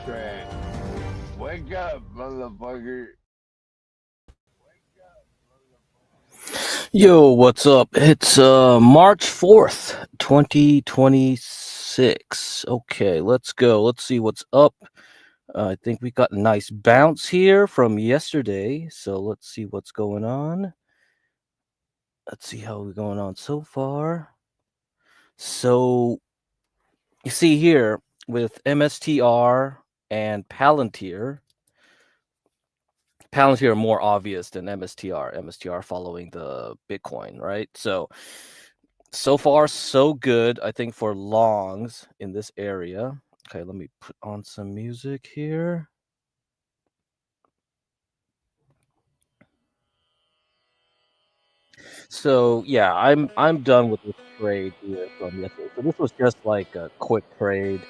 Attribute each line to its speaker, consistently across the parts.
Speaker 1: GetCrack. Wake up, motherfucker.
Speaker 2: Yo, what's up? It's March 4th, 2026. Okay, let's go. Let's see what's up. I think we got a nice bounce here from yesterday. So let's see what's going on. Let's see how we're going on so far. So you see here with MSTR and Palantir. Palantir are more obvious than MSTR. MSTR following the Bitcoin, right? So far so good, I think, for longs in this area. Okay, let me put on some music here. So yeah, I'm done with this trade here from yesterday. So this was just like a quick trade,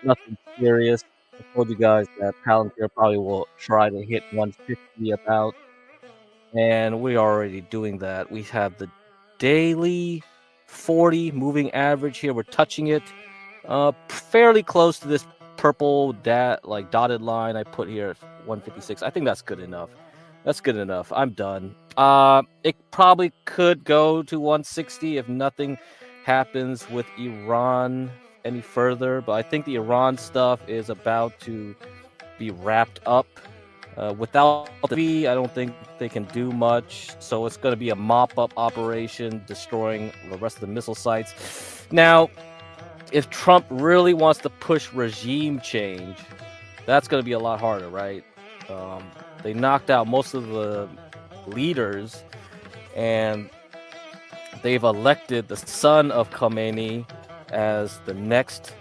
Speaker 2: nothing serious. I told you guys that Palantir probably will try to hit 150 about, and we're already doing that. We have the daily 40 moving average here. We're touching it fairly close to this purple dotted line I put here at 156. I think that's good enough. That's good enough. I'm done. It probably could go to 160 if nothing happens with Iran any further, but I think the Iran stuff is about to be wrapped up. Without the V, I don't think they can do much. So it's going to be a mop-up operation, destroying the rest of the missile sites. Now, if Trump really wants to push regime change, that's going to be a lot harder, right? They knocked out most of the leaders, and they've elected the son of Khomeini as the next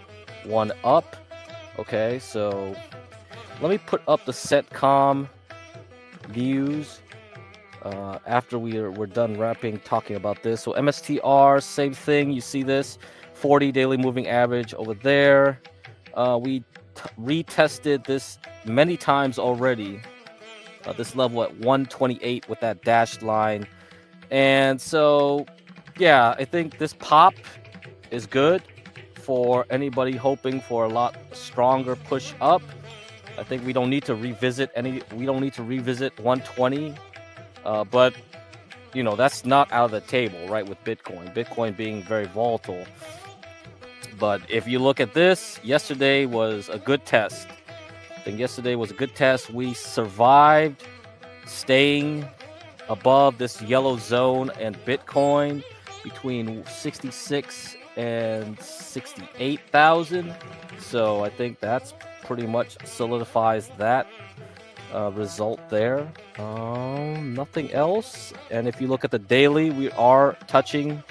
Speaker 2: one up. Okay, so let me put up the CtC views after we're done talking about this. So MSTR, same thing. You see this 40 daily moving average over there. We retested this many times already. This level at 128 with that dashed line. And so, yeah, I think this pop is good for anybody hoping for a lot stronger push up. I think we don't need to revisit 120. But you know, that's not out of the table, right? With Bitcoin being very volatile. But if you look at this, yesterday was a good test. I think yesterday was a good test. We survived staying above this yellow zone and Bitcoin between 66 and 68,000. So I think that's pretty much solidifies that result there. Nothing else. And if you look at the daily, we are touching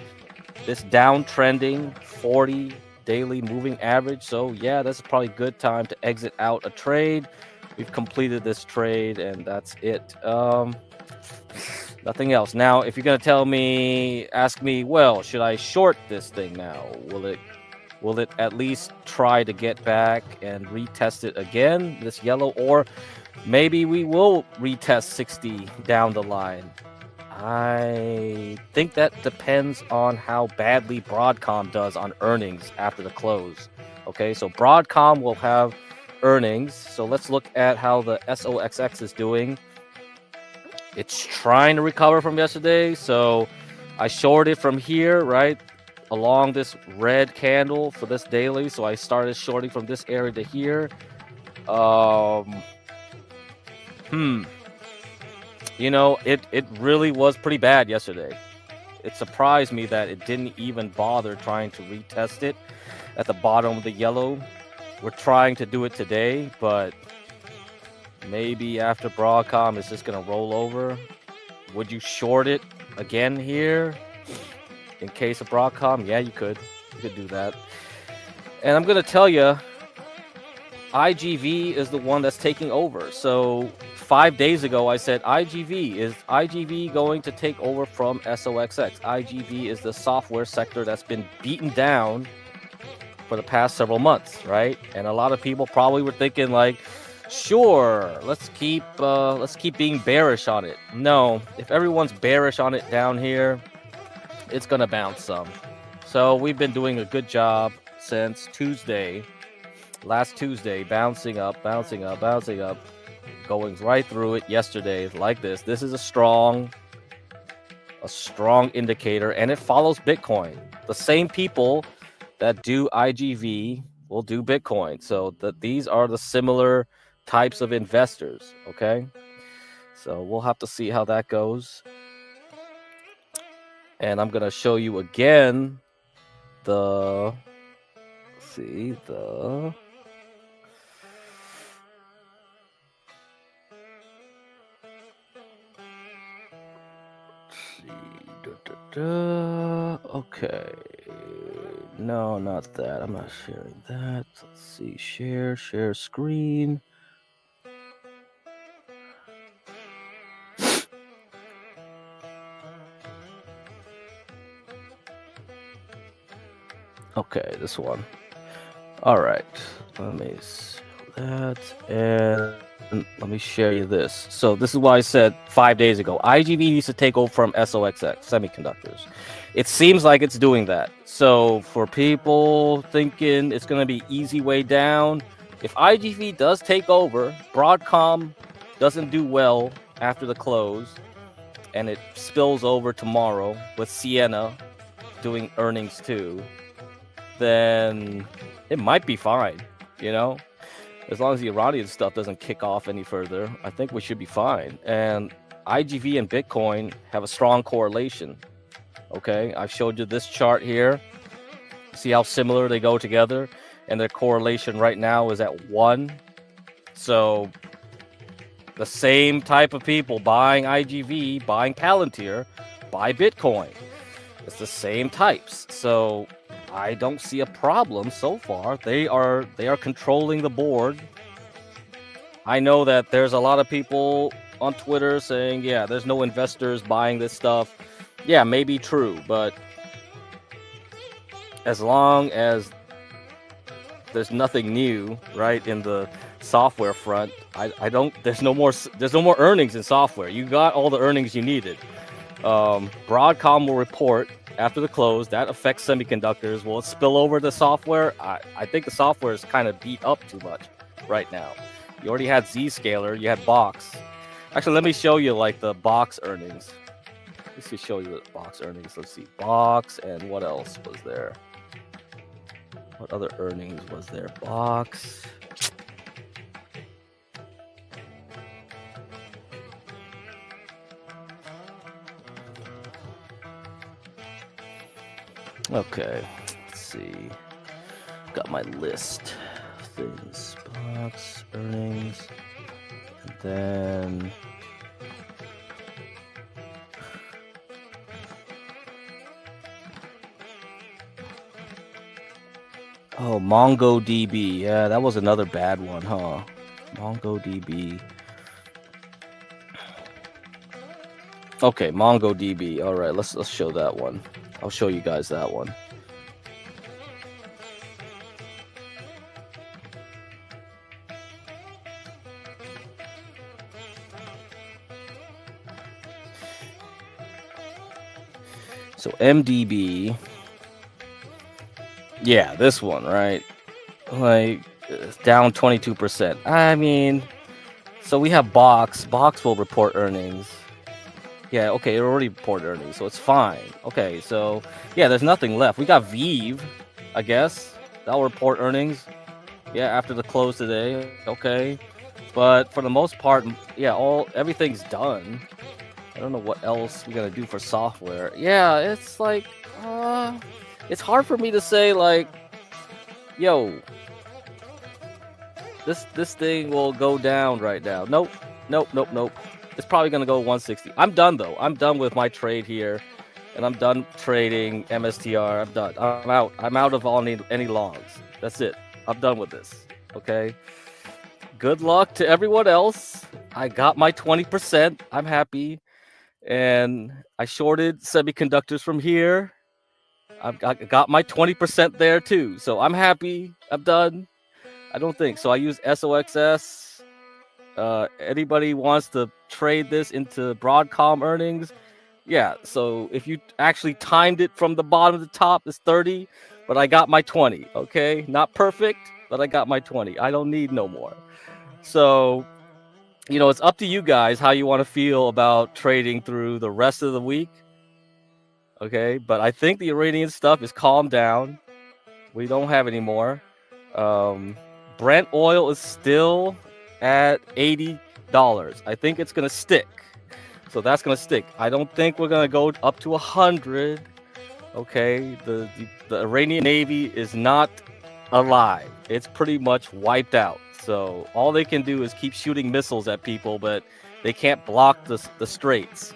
Speaker 2: this downtrending 40 daily moving average. So yeah, that's probably a good time to exit out a trade. We've completed this trade, and that's it. Nothing else. Now, if you're gonna ask me, well, should I short this thing now? Will it at least try to get back and retest it again, this yellow, or maybe we will retest 60 down the line? I think that depends on how badly Broadcom does on earnings after the close. Okay, so Broadcom will have earnings. So let's look at how the SOXX is doing. It's trying to recover from yesterday. So I shorted from here, right, along this red candle for this daily. So I started shorting from this area to here. You know, it really was pretty bad yesterday. It surprised me that it didn't even bother trying to retest it at the bottom of the yellow. We're trying to do it today, but maybe after Broadcom is just going to roll over. Would you short it again here in case of Broadcom? Yeah, you could. You could do that. And I'm going to tell you, IGV is the one that's taking over. So 5 days ago, I said, is IGV going to take over from SOXX? IGV is the software sector that's been beaten down for the past several months, right? And a lot of people probably were thinking like, sure, let's keep being bearish on it. No, if everyone's bearish on it down here, it's gonna bounce some. So we've been doing a good job since Tuesday. last Tuesday, bouncing up, bouncing up, bouncing up, going right through it yesterday like this. This is a strong indicator, and it follows Bitcoin. The same people that do IGV will do Bitcoin. So these are the similar types of investors, okay? So we'll have to see how that goes. And I'm going to show you again the okay. No, not that. I'm not sharing that. Let's see. Share screen. Okay, this one. All right. Let me see that. And let me share you this. So this is what I said 5 days ago. IGV needs to take over from SOXX, semiconductors. It seems like it's doing that. So for people thinking it's going to be easy way down, if IGV does take over, Broadcom doesn't do well after the close, and it spills over tomorrow with Sienna doing earnings too, then it might be fine, you know? As long as the Iranian stuff doesn't kick off any further, I think we should be fine. And IGV and Bitcoin have a strong correlation. Okay, I've showed you this chart here. See how similar they go together? And their correlation right now is at 1. So the same type of people buying IGV, buying Palantir, buy Bitcoin. It's the same types. So I don't see a problem so far. They are controlling the board. I know that there's a lot of people on Twitter saying, yeah, there's no investors buying this stuff. Yeah, maybe true, but as long as there's nothing new, right, in the software front, I don't there's no more earnings in software. You got all the earnings you needed. Broadcom will report after the close. That affects semiconductors. Will it spill over the software? I think the software is kind of beat up too much right now. You already had Zscaler, you had Box. Actually, let me show you like the Box earnings. Let's just show you the Box earnings. Let's see, Box, and what else was there? What other earnings was there? Box. Okay, let's see. Got my list of things. Box, earnings, and then oh, MongoDB. Yeah, that was another bad one, huh? MongoDB. Okay, MongoDB. All right, let's show that one. I'll show you guys that one. So MDB. Yeah, this one, right? Like, it's down 22%. I mean, so we have Box. Box will report earnings. Yeah, okay, it already reported earnings, so it's fine. Okay, so, yeah, there's nothing left. We got Vive, I guess. That'll report earnings. Yeah, after the close today. Okay. But for the most part, yeah, everything's done. I don't know what else we're gonna do for software. Yeah, it's like, it's hard for me to say, like, yo, this thing will go down right now. Nope. It's probably gonna go 160. I'm done though. I'm done with my trade here, and I'm done trading MSTR. I'm done. I'm out. I'm out of any longs. That's it. I'm done with this. Okay. Good luck to everyone else. I got my 20%. I'm happy. And I shorted semiconductors from here. I got my 20% there too. So I'm happy. I'm done. I don't think so. I use SOXS. Anybody wants to trade this into Broadcom earnings? Yeah. So if you actually timed it from the bottom to the top, it's 30, but I got my 20. Okay. Not perfect, but I got my 20. I don't need no more. So, you know, it's up to you guys how you want to feel about trading through the rest of the week. Okay, but I think the Iranian stuff is calmed down. We don't have any more. Brent oil is still at $80. I think it's gonna stick. So that's gonna stick. I don't think we're gonna go up to 100. Okay, the Iranian Navy is not alive. It's pretty much wiped out. So all they can do is keep shooting missiles at people, but they can't block the straits.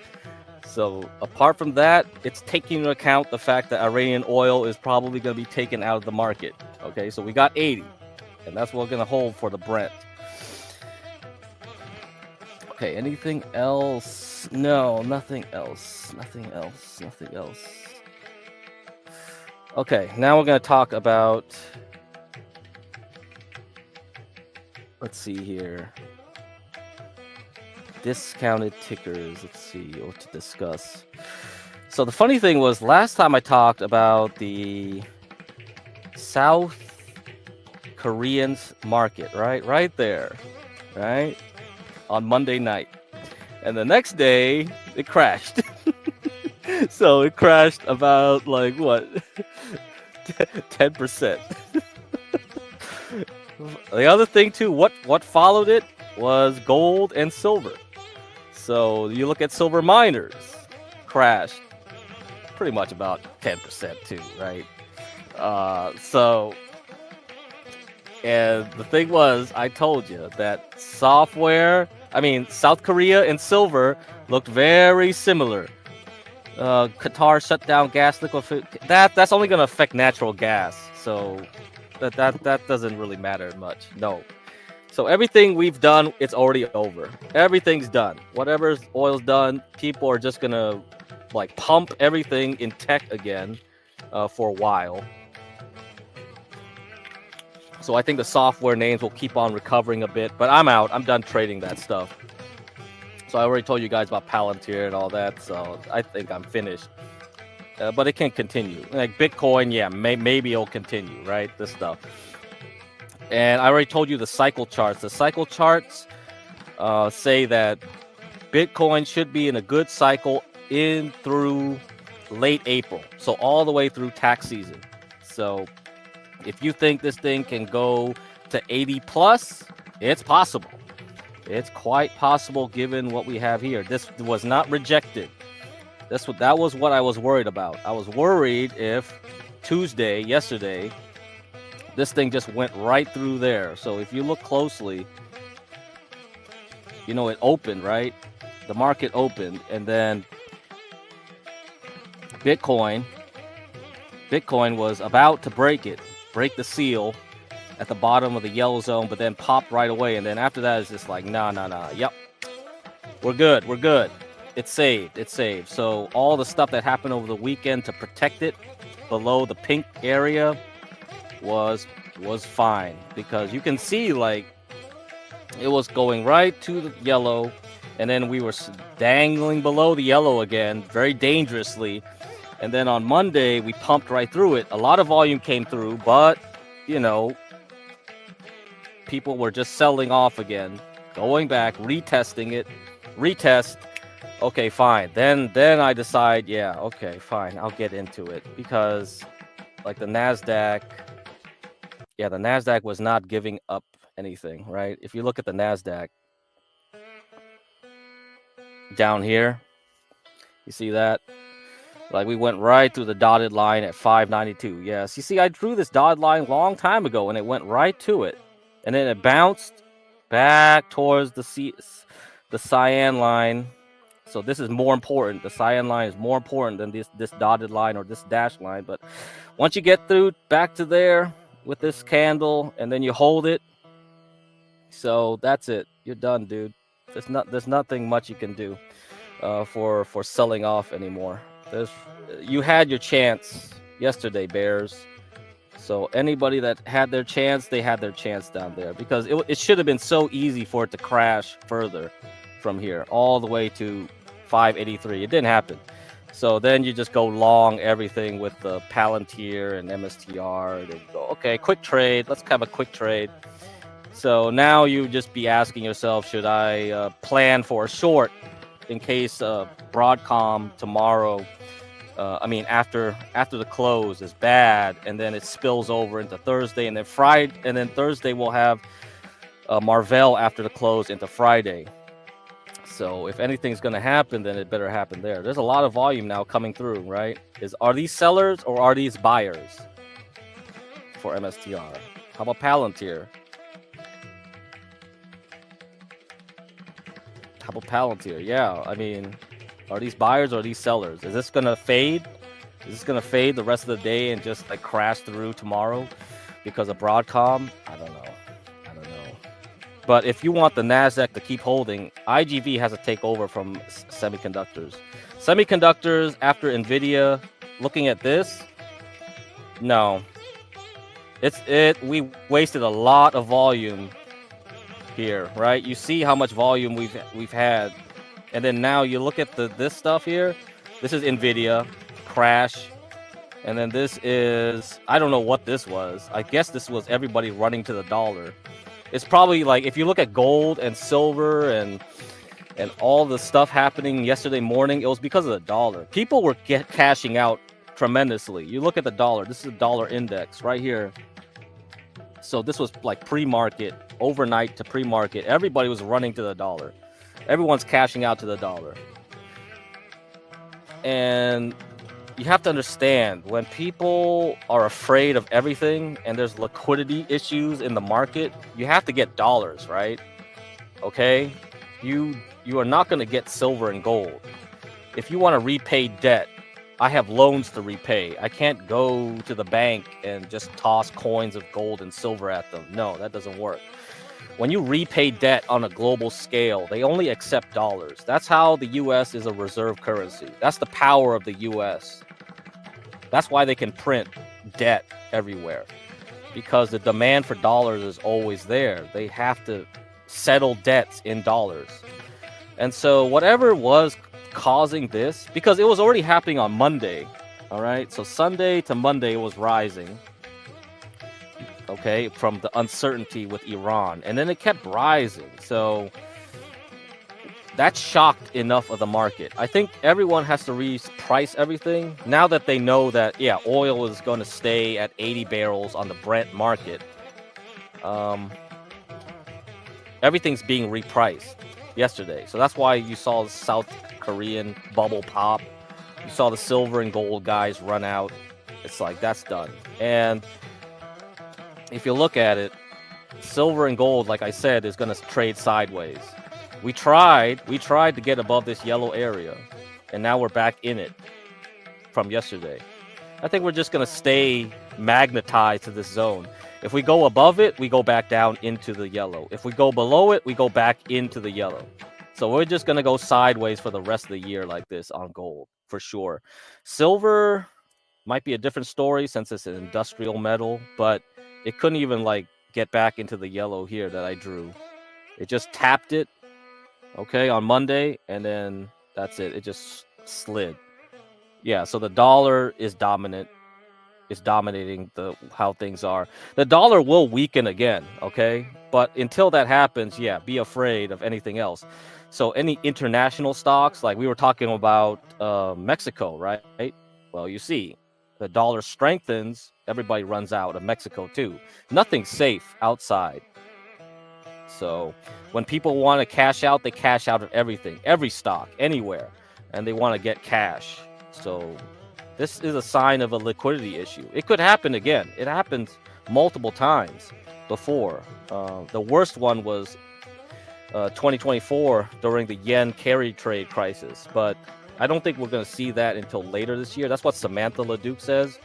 Speaker 2: So apart from that, it's taking into account the fact that Iranian oil is probably going to be taken out of the market. Okay, so we got 80, and that's what we're going to hold for the Brent. Okay, anything else? No, nothing else. Nothing else. Nothing else. Okay, now we're going to talk about... Let's see here. Discounted tickers. Let's see what to discuss. So the funny thing was, last time I talked about the South Korean market, right there, right, on Monday night, and the next day it crashed. So it crashed about like what, 10%. The other thing too, what followed it was gold and silver. So you look at silver miners, crashed pretty much about 10% too, right? So, and the thing was, I told you that South Korea and silver looked very similar. Qatar shut down gas liquid. That's only going to affect natural gas, so that doesn't really matter much. No. So everything we've done, it's already over. Everything's done. Whatever oil's done, people are just gonna like pump everything in tech again for a while. So I think the software names will keep on recovering a bit, but I'm out. I'm done trading that stuff. So I already told you guys about Palantir and all that, so I think I'm finished. But it can continue. Like Bitcoin, yeah, maybe it'll continue, right? This stuff. And I already told you the cycle charts. The cycle charts say that Bitcoin should be in a good cycle in through late April. So all the way through tax season. So if you think this thing can go to 80 plus, it's possible. It's quite possible given what we have here. This was not rejected. That was what I was worried about. I was worried if yesterday, this thing just went right through there. So if you look closely, you know, it opened, right? The market opened, and then Bitcoin was about to break the seal at the bottom of the yellow zone, but then popped right away. And then after that, it's just like, nah. Yep. We're good. It's saved. So all the stuff that happened over the weekend to protect it below the pink area was fine, because you can see like it was going right to the yellow, and then we were dangling below the yellow again very dangerously, and then on Monday we pumped right through it. A lot of volume came through, but you know, people were just selling off again, going back, retesting it, okay, fine, then I decide, yeah, okay, fine, I'll get into it, because like the Nasdaq was not giving up anything, right? If you look at the Nasdaq down here, you see that? Like we went right through the dotted line at 592. Yes, you see, I drew this dotted line a long time ago, and it went right to it, and then it bounced back towards the cyan line. So this is more important. The cyan line is more important than this dotted line or this dashed line. But once you get through back to there with this candle, and then you hold it, so that's it. You're done, dude. There's nothing much you can do for selling off anymore. You had your chance yesterday, bears. So anybody that had their chance, they had their chance down there, because it should have been so easy for it to crash further from here all the way to 583. It didn't happen. So then you just go long everything with the Palantir and MSTR. And you go, okay, quick trade. Let's have a quick trade. So now you just be asking yourself, should I plan for a short in case Broadcom tomorrow, after the close is bad, and then it spills over into Thursday, and then Friday, and then Thursday we'll have Marvell after the close into Friday. So if anything's going to happen, then it better happen there. There's a lot of volume now coming through, right? Are these sellers or are these buyers for MSTR? How about Palantir? How about Palantir? Yeah, I mean, are these buyers or are these sellers? Is this going to fade? Is this going to fade the rest of the day and just like crash through tomorrow because of Broadcom? I don't know. But if you want the NASDAQ to keep holding, IGV has to take over from semiconductors. Semiconductors after NVIDIA, looking at this, no. We wasted a lot of volume here, right? You see how much volume we've had. And then now you look at this stuff here. This is NVIDIA, crash. And then this is, I don't know what this was. I guess this was everybody running to the dollar. It's probably like, if you look at gold and silver and all the stuff happening yesterday morning, it was because of the dollar. People were cashing out tremendously. You look at the dollar. This is a dollar index right here. So this was like pre-market, overnight to pre-market. Everybody was running to the dollar. Everyone's cashing out to the dollar. And you have to understand, when people are afraid of everything and there's liquidity issues in the market, you have to get dollars, right? Okay? You are not going to get silver and gold. If you want to repay debt, I have loans to repay. I can't go to the bank and just toss coins of gold and silver at them. No, that doesn't work. When you repay debt on a global scale, they only accept dollars. That's how the US is a reserve currency. That's the power of the US. That's why they can print debt everywhere, because the demand for dollars is always there. They have to settle debts in dollars. And so whatever was causing this, because it was already happening on Monday, all right? So Sunday to Monday it was rising, okay, from the uncertainty with Iran. And then it kept rising. So that shocked enough of the market. I think everyone has to reprice everything now that they know that, yeah, oil is going to stay at 80 barrels on the Brent market. Everything's being repriced yesterday. So that's why you saw the South Korean bubble pop. You saw the silver and gold guys run out. It's like, that's done. And if you look at it, silver and gold, like I said, is going to trade sideways. We tried to get above this yellow area, and now we're back in it from yesterday. I think we're just going to stay magnetized to this zone. If we go above it, we go back down into the yellow. If we go below it, we go back into the yellow. So we're just going to go sideways for the rest of the year like this on gold, for sure. Silver might be a different story since it's an industrial metal, but it couldn't even like get back into the yellow here that I drew. It just tapped it, okay, on Monday, and then that's it. It just slid. Yeah, so the dollar is dominant. It's dominating how things are. The dollar will weaken again, okay? But until that happens, yeah, be afraid of anything else. So any international stocks, like we were talking about Mexico, right? Well, you see, the dollar strengthens, everybody runs out of Mexico too. Nothing's safe outside. So when people want to cash out, they cash out of everything, every stock, anywhere, and they want to get cash. So this is a sign of a liquidity issue. It could happen again. It happened multiple times before. The worst one was 2024 during the yen carry trade crisis, but I don't think we're going to see that until later this year. That's what Samantha LeDuc says.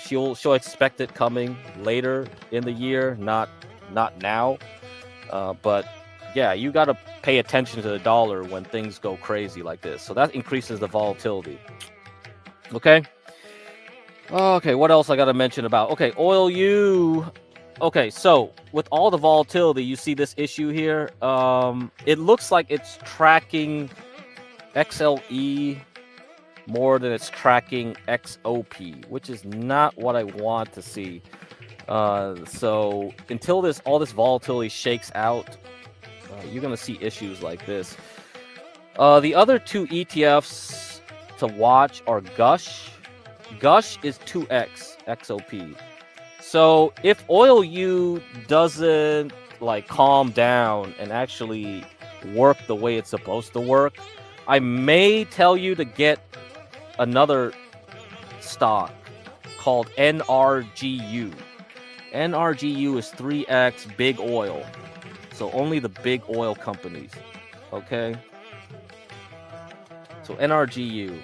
Speaker 2: She'll expect it coming later in the year, not now. But yeah, you got to pay attention to the dollar when things go crazy like this. So that increases the volatility. Okay. Okay, what else I got to mention about? Okay, UwU. Okay, so with all the volatility, you see this issue here. It looks like it's tracking XLE more than it's tracking XOP, which is not what I want to see. So until all this volatility shakes out, you're gonna see issues like this. The other two ETFs to watch are Gush. Gush is 2x XOP. So if UwU doesn't like calm down and actually work the way it's supposed to work, I may tell you to get another stock called NRGU. NRGU is 3x big oil. So only the big oil companies. Okay? So NRGU.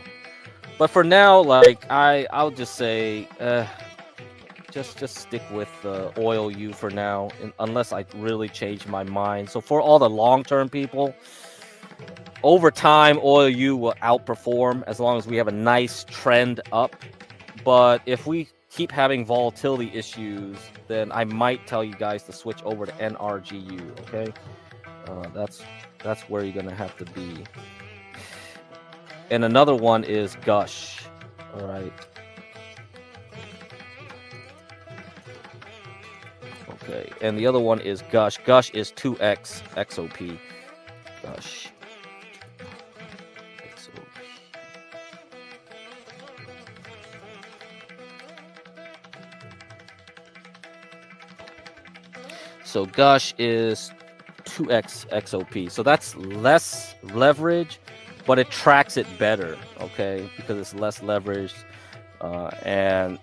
Speaker 2: But for now, like I'll just say just stick with UwU for now, unless I really change my mind. So for all the long-term people, over time, UwU will outperform as long as we have a nice trend up. But if we keep having volatility issues, then I might tell you guys to switch over to NRGU. Okay, that's where you're gonna have to be. And another one is Gush. All right. Okay, and the other one is Gush. Gush is 2x XOP. Gush. XOP. So Gush is 2x XOP. So that's less leverage, but it tracks it better, okay? Because it's less leveraged. And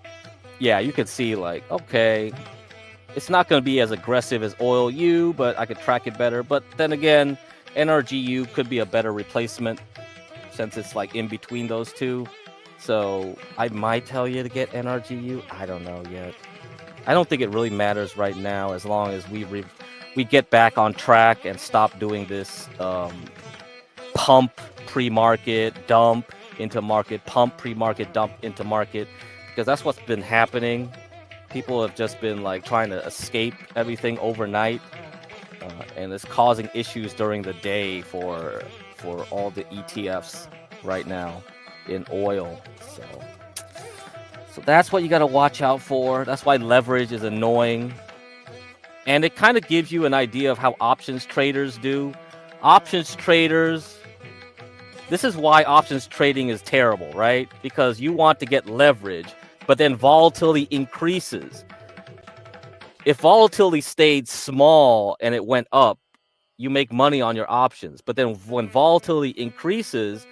Speaker 2: yeah, you can see like, okay, it's not going to be as aggressive as UwU, but I could track it better. But then again, NRGU could be a better replacement since it's like in between those two. So I might tell you to get NRGU. I don't know yet. I don't think it really matters right now as long as we get back on track and stop doing this pump pre-market, dump into market, pump pre-market, dump into market, because that's what's been happening. People have just been like trying to escape everything overnight, and it's causing issues during the day for all the ETFs right now in oil. So that's what you got to watch out for. That's why leverage is annoying. And it kind of gives you an idea of how options traders do. Options traders, this is why options trading is terrible, right? Because you want to get leverage, but then volatility increases. If volatility stayed small and it went up, you make money on your options. But then when volatility increases,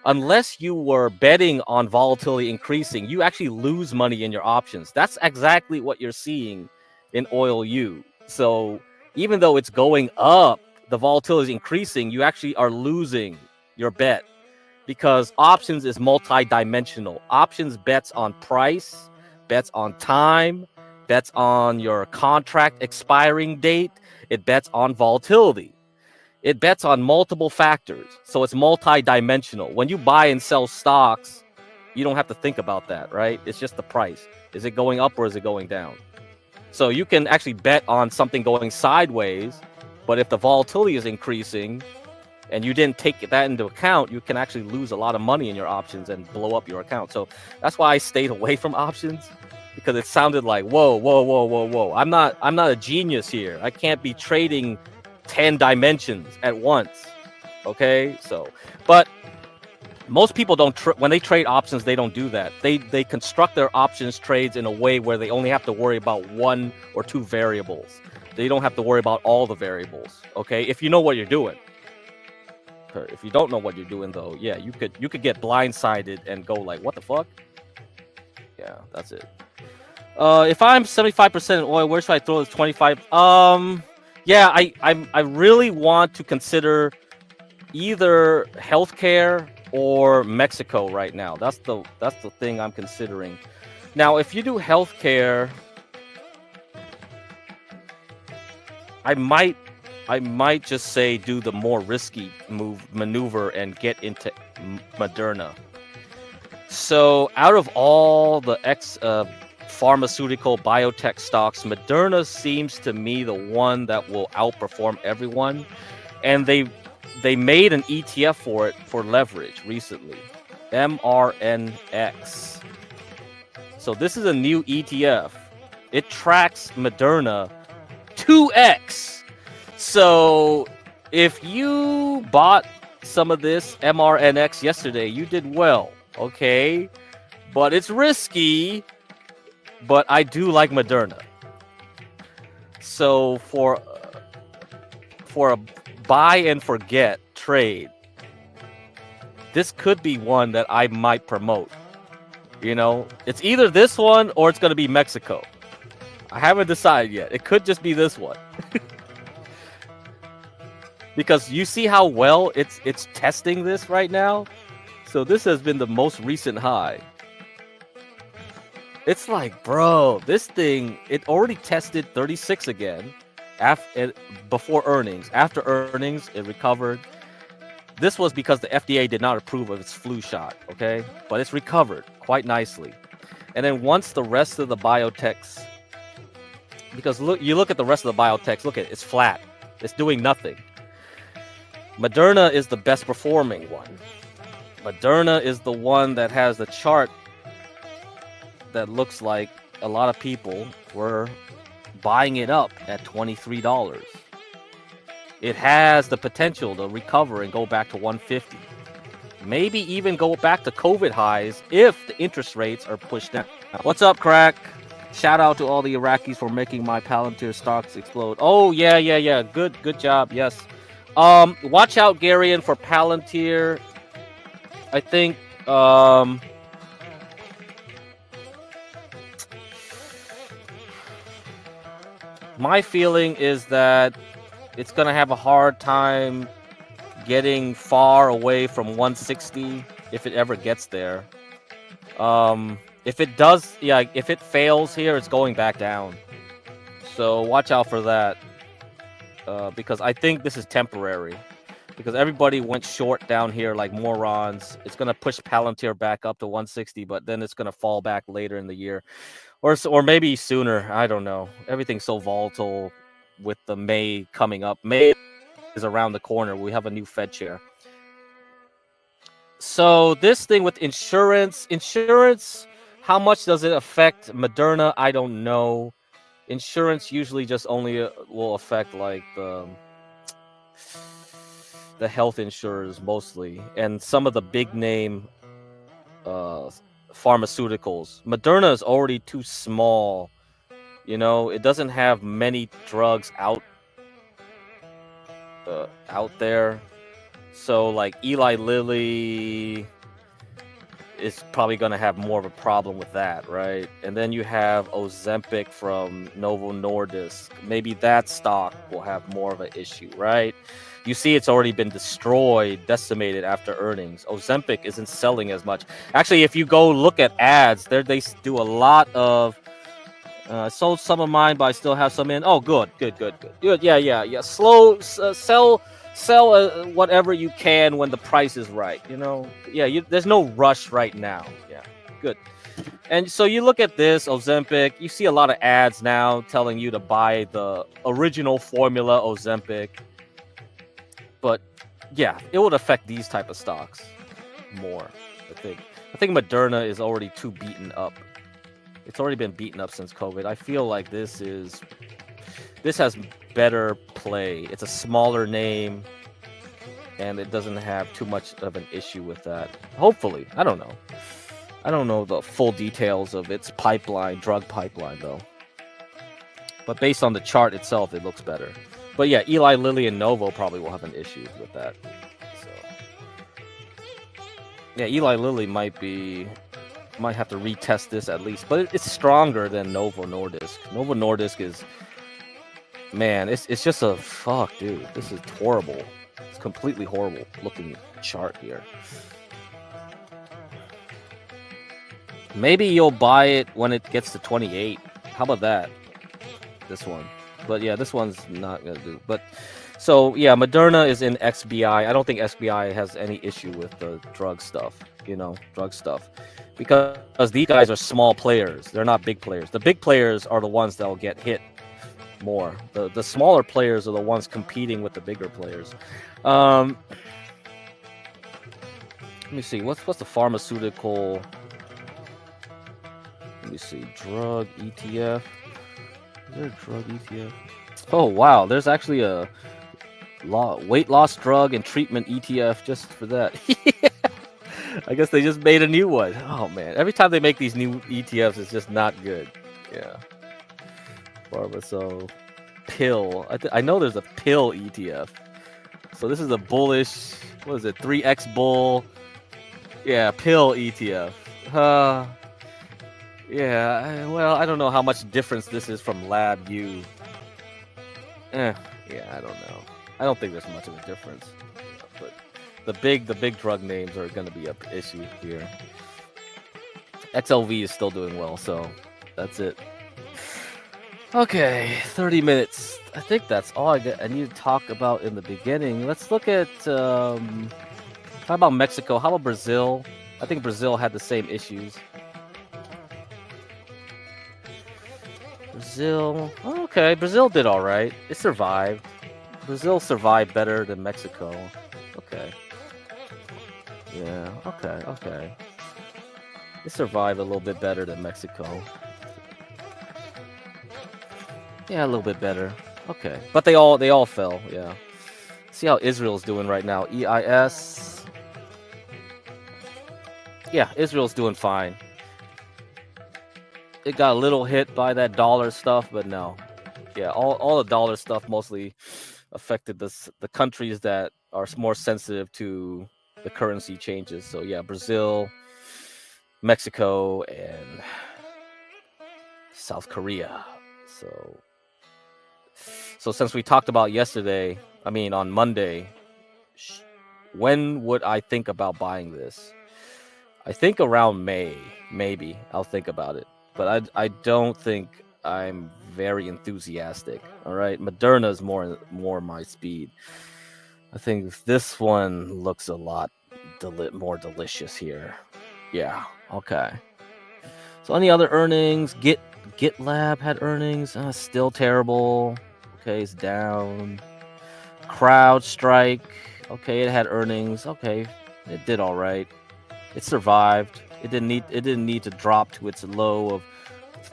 Speaker 2: unless you were betting on volatility increasing, you actually lose money in your options. That's exactly what you're seeing in UwU. So even though it's going up, the volatility is increasing, you actually are losing your bet because options is multi-dimensional. Options bets on price, bets on time, bets on your contract expiring date, it bets on volatility. It bets on multiple factors, so it's multi-dimensional. When you buy and sell stocks, you don't have to think about that, right? It's just the price. Is it going up or is it going down? So you can actually bet on something going sideways, but if the volatility is increasing and you didn't take that into account, you can actually lose a lot of money in your options and blow up your account. So that's why I stayed away from options, because it sounded like, whoa. I'm not a genius here. I can't be trading 10 dimensions at once. Okay, so but most people don't when they trade options, they don't do that. They construct their options trades in a way where they only have to worry about one or two variables. They don't have to worry about all the variables. Okay, if you know what you're doing. If you don't know what you're doing, though, yeah, you could get blindsided and go like, what the fuck? Yeah, that's it. If I'm 75% in oil, where should I throw this 25? Yeah, I really want to consider either healthcare or Mexico right now. That's the thing I'm considering. Now, if you do healthcare, I might just say do the more risky maneuver and get into Moderna. So out of all the pharmaceutical biotech stocks, Moderna seems to me the one that will outperform everyone, and they made an ETF for it for leverage recently. MRNX. So this is a new ETF. It tracks Moderna 2x. So if you bought some of this MRNX yesterday, you did well, okay? But it's risky, but I do like Moderna. So for a buy and forget trade, this could be one that I might promote. You know, it's either this one or it's going to be Mexico. I haven't decided yet. It could just be this one. Because you see how well it's testing this right now. So this has been the most recent high. It's like, bro, this thing, it already tested 36 again before earnings. After earnings, it recovered. This was because the FDA did not approve of its flu shot, okay? But it's recovered quite nicely. And then once the rest of the biotechs, because you look at the rest of the biotechs, look at it, it's flat. It's doing nothing. Moderna is the best performing one. Moderna is the one that has the chart that looks like a lot of people were buying it up at $23. It has the potential to recover and go back to 150. Maybe even go back to COVID highs if the interest rates are pushed down. What's up, Crack? Shout out to all the Iraqis for making my Palantir stocks explode. Oh, yeah. Good job. Yes. Watch out, Garian, for Palantir. I think my feeling is that it's going to have a hard time getting far away from 160 if it ever gets there. If it does, if it fails here, it's going back down. So watch out for that. Because I think this is temporary. Because everybody went short down here like morons. It's going to push Palantir back up to 160, but then it's going to fall back later in the year. Or maybe sooner. I don't know. Everything's so volatile with the May coming up. May is around the corner. We have a new Fed chair. So this thing with insurance, how much does it affect Moderna? I don't know. Insurance usually just only will affect like the health insurers mostly, and some of the big name pharmaceuticals. Moderna is already too small. You know, it doesn't have many drugs out there. So like Eli Lilly is probably going to have more of a problem with that, right? And then you have Ozempic from Novo Nordisk. Maybe that stock will have more of an issue, right? You see it's already been decimated after earnings. Ozempic isn't selling as much. Actually, if you go look at ads, they do a lot of sold some of mine, but I still have some in. Oh, good. Yeah. Sell whatever you can when the price is right. You know, there's no rush right now. Yeah, good. And so you look at this Ozempic. You see a lot of ads now telling you to buy the original formula Ozempic. But yeah, it would affect these type of stocks more. I think Moderna is already too beaten up. It's already been beaten up since COVID. I feel like this has better play. It's a smaller name, and it doesn't have too much of an issue with that. Hopefully. I don't know. I don't know the full details of its drug pipeline, though. But based on the chart itself, it looks better. But yeah, Eli Lilly and Novo probably will have an issue with that. So yeah, Eli Lilly might have to retest this at least, but it's stronger than Novo Nordisk. Novo Nordisk is, man, it's just a fuck, dude. This is horrible. It's completely horrible looking chart here. Maybe you'll buy it when it gets to 28. How about that? This one. But yeah, this one's not gonna do. But so yeah, Moderna is in XBI. I don't think XBI has any issue with the drug stuff. Because these guys are small players. They're not big players. The big players are the ones that will get hit more. The smaller players are the ones competing with the bigger players. Let me see. What's the pharmaceutical? Let me see. Drug ETF. Is there a drug ETF? Oh wow, there's actually a weight loss drug and treatment ETF just for that. I guess they just made a new one. Oh man, every time they make these new ETFs, it's just not good. Yeah. So pill. I know there's a pill ETF. So this is a bullish. What is it? 3x bull. Yeah, pill ETF. Yeah. Well, I don't know how much difference this is from LabU. Yeah, I don't know. I don't think there's much of a difference. But the big drug names are going to be an issue here. XLV is still doing well, so that's it. Okay, 30 minutes. I think that's all I need to talk about in the beginning. Let's look at how about Mexico? How about Brazil? I think Brazil had the same issues. Brazil. Okay, Brazil did all right. It survived. Brazil survived better than Mexico. Okay. Yeah, okay. It survived a little bit better than Mexico. Yeah, a little bit better. Okay. But they all fell, yeah. See how Israel's doing right now. EIS. Yeah, Israel's doing fine. It got a little hit by that dollar stuff, but no. Yeah, all the dollar stuff mostly affected the countries that are more sensitive to the currency changes. So yeah, Brazil, Mexico, and South Korea. So since we talked about yesterday, I mean on Monday, when would I think about buying this? I think around May, maybe I'll think about it. But I don't think I'm very enthusiastic. All right, Moderna is more my speed. I think this one looks a lot more delicious here. Yeah. Okay. So any other earnings? GitLab had earnings. Still terrible. Okay, it's down. CrowdStrike. Okay, it had earnings. Okay, it did all right. It survived. It didn't need to drop to its low of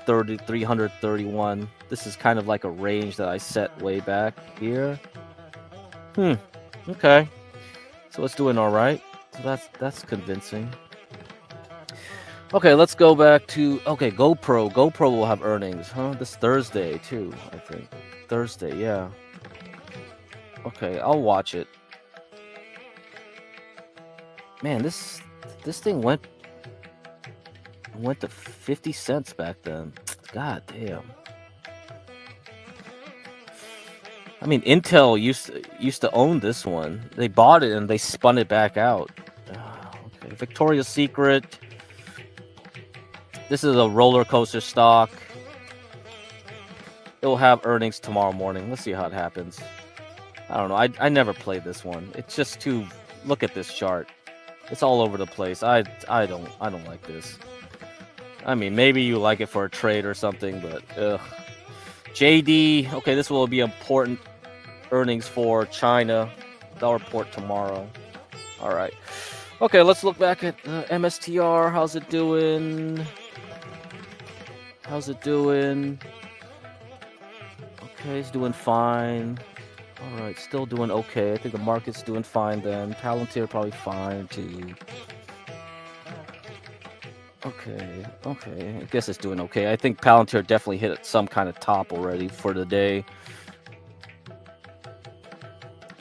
Speaker 2: 331. This is kind of like a range that I set way back here. Okay. So it's doing all right. So that's convincing. Okay, let's go back to GoPro. GoPro will have earnings, huh? This Thursday too, I think. Thursday, yeah. Okay, I'll watch it. Man, this thing went to 50 cents back then. God damn. I mean, Intel used to own this one. They bought it and they spun it back out. Okay, Victoria's Secret. This is a roller coaster stock. It will have earnings tomorrow morning. Let's see how it happens. I don't know. I never played this one. It's just too. Look at this chart. It's all over the place. I don't like this. I mean, maybe you like it for a trade or something, but ugh. JD. Okay, this will be important earnings for China. They'll report tomorrow. All right. Okay, let's look back at MSTR. How's it doing? Okay, it's doing fine. All right, still doing okay. I think the market's doing fine then. Palantir probably fine too. Okay. I guess it's doing okay. I think Palantir definitely hit some kind of top already for the day.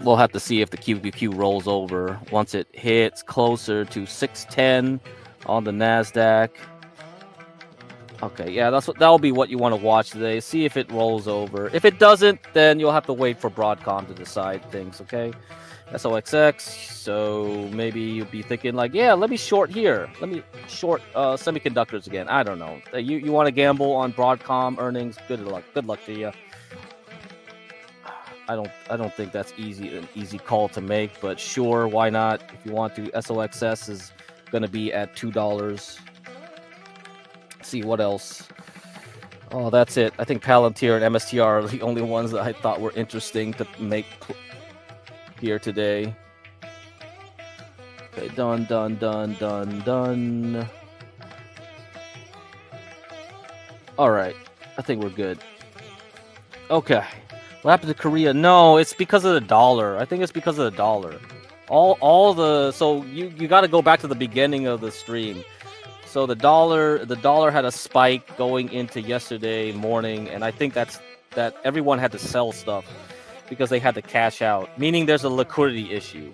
Speaker 2: We'll have to see if the QQQ rolls over once it hits closer to 610 on the NASDAQ. Okay, yeah, that'll be what you want to watch today. See if it rolls over. If it doesn't, then you'll have to wait for Broadcom to decide things, okay? SOXX, so maybe you'd be thinking like, yeah, let me short here. Let me short semiconductors again. I don't know. You want to gamble on Broadcom earnings? Good luck to you. I don't think that's an easy call to make, but sure, why not? If you want to, SOXS is going to be at $2. See what else. Oh, that's it. I think Palantir and MSTR are the only ones that I thought were interesting to make here today. Okay, done. All right, I think we're good. Okay, what happened to Korea? No, it's because of the dollar. I think it's because of the dollar. So you got to go back to the beginning of the stream. So the dollar had a spike going into yesterday morning, and I think that everyone had to sell stuff because they had to cash out, meaning there's a liquidity issue.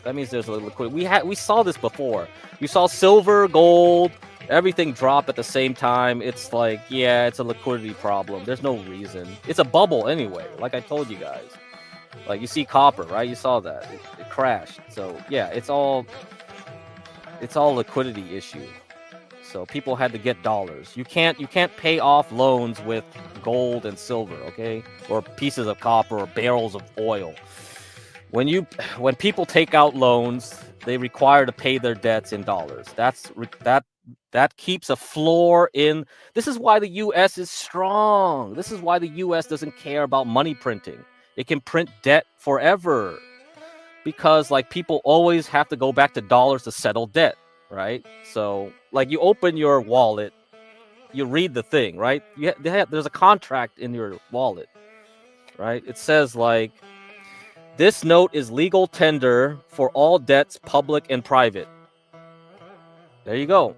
Speaker 2: That means there's a liquidity. We saw this before. You saw silver, gold, everything drop at the same time. It's like, yeah, it's a liquidity problem. There's no reason. It's a bubble anyway, like I told you guys. Like, you see copper, right? You saw that. It crashed. So, yeah, it's all liquidity issue. So people had to get dollars. You can't pay off loans with gold and silver, okay? Or pieces of copper or barrels of oil. When people take out loans, they require to pay their debts in dollars. That keeps a floor in. This is why the US is strong. This is why the US doesn't care about money printing. It can print debt forever. Because like people always have to go back to dollars to settle debt, right? So like you open your wallet, you read the thing, right? There's a contract in your wallet, right? It says like, this note is legal tender for all debts, public and private. There you go.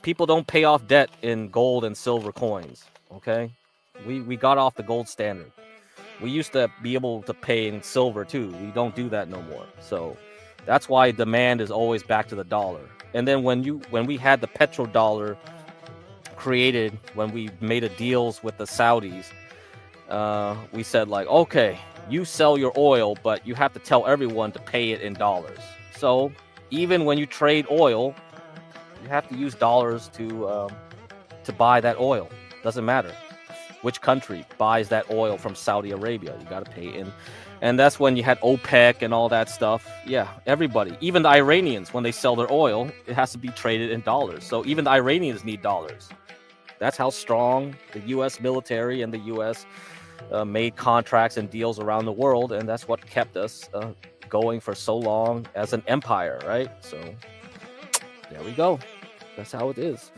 Speaker 2: People don't pay off debt in gold and silver coins, okay? We got off the gold standard. We used to be able to pay in silver too. We don't do that no more. So that's why demand is always back to the dollar. And then when we had the petrodollar created, when we made a deals with the Saudis, we said like, okay, you sell your oil, but you have to tell everyone to pay it in dollars. So even when you trade oil, you have to use dollars to buy that oil. Doesn't matter which country buys that oil from Saudi Arabia. You got to pay in. And that's when you had OPEC and all that stuff. Yeah, everybody, even the Iranians, when they sell their oil, it has to be traded in dollars. So even the Iranians need dollars. That's how strong the U.S. military and the U.S. Made contracts and deals around the world. And that's what kept us going for so long as an empire, right? So there we go. That's how it is.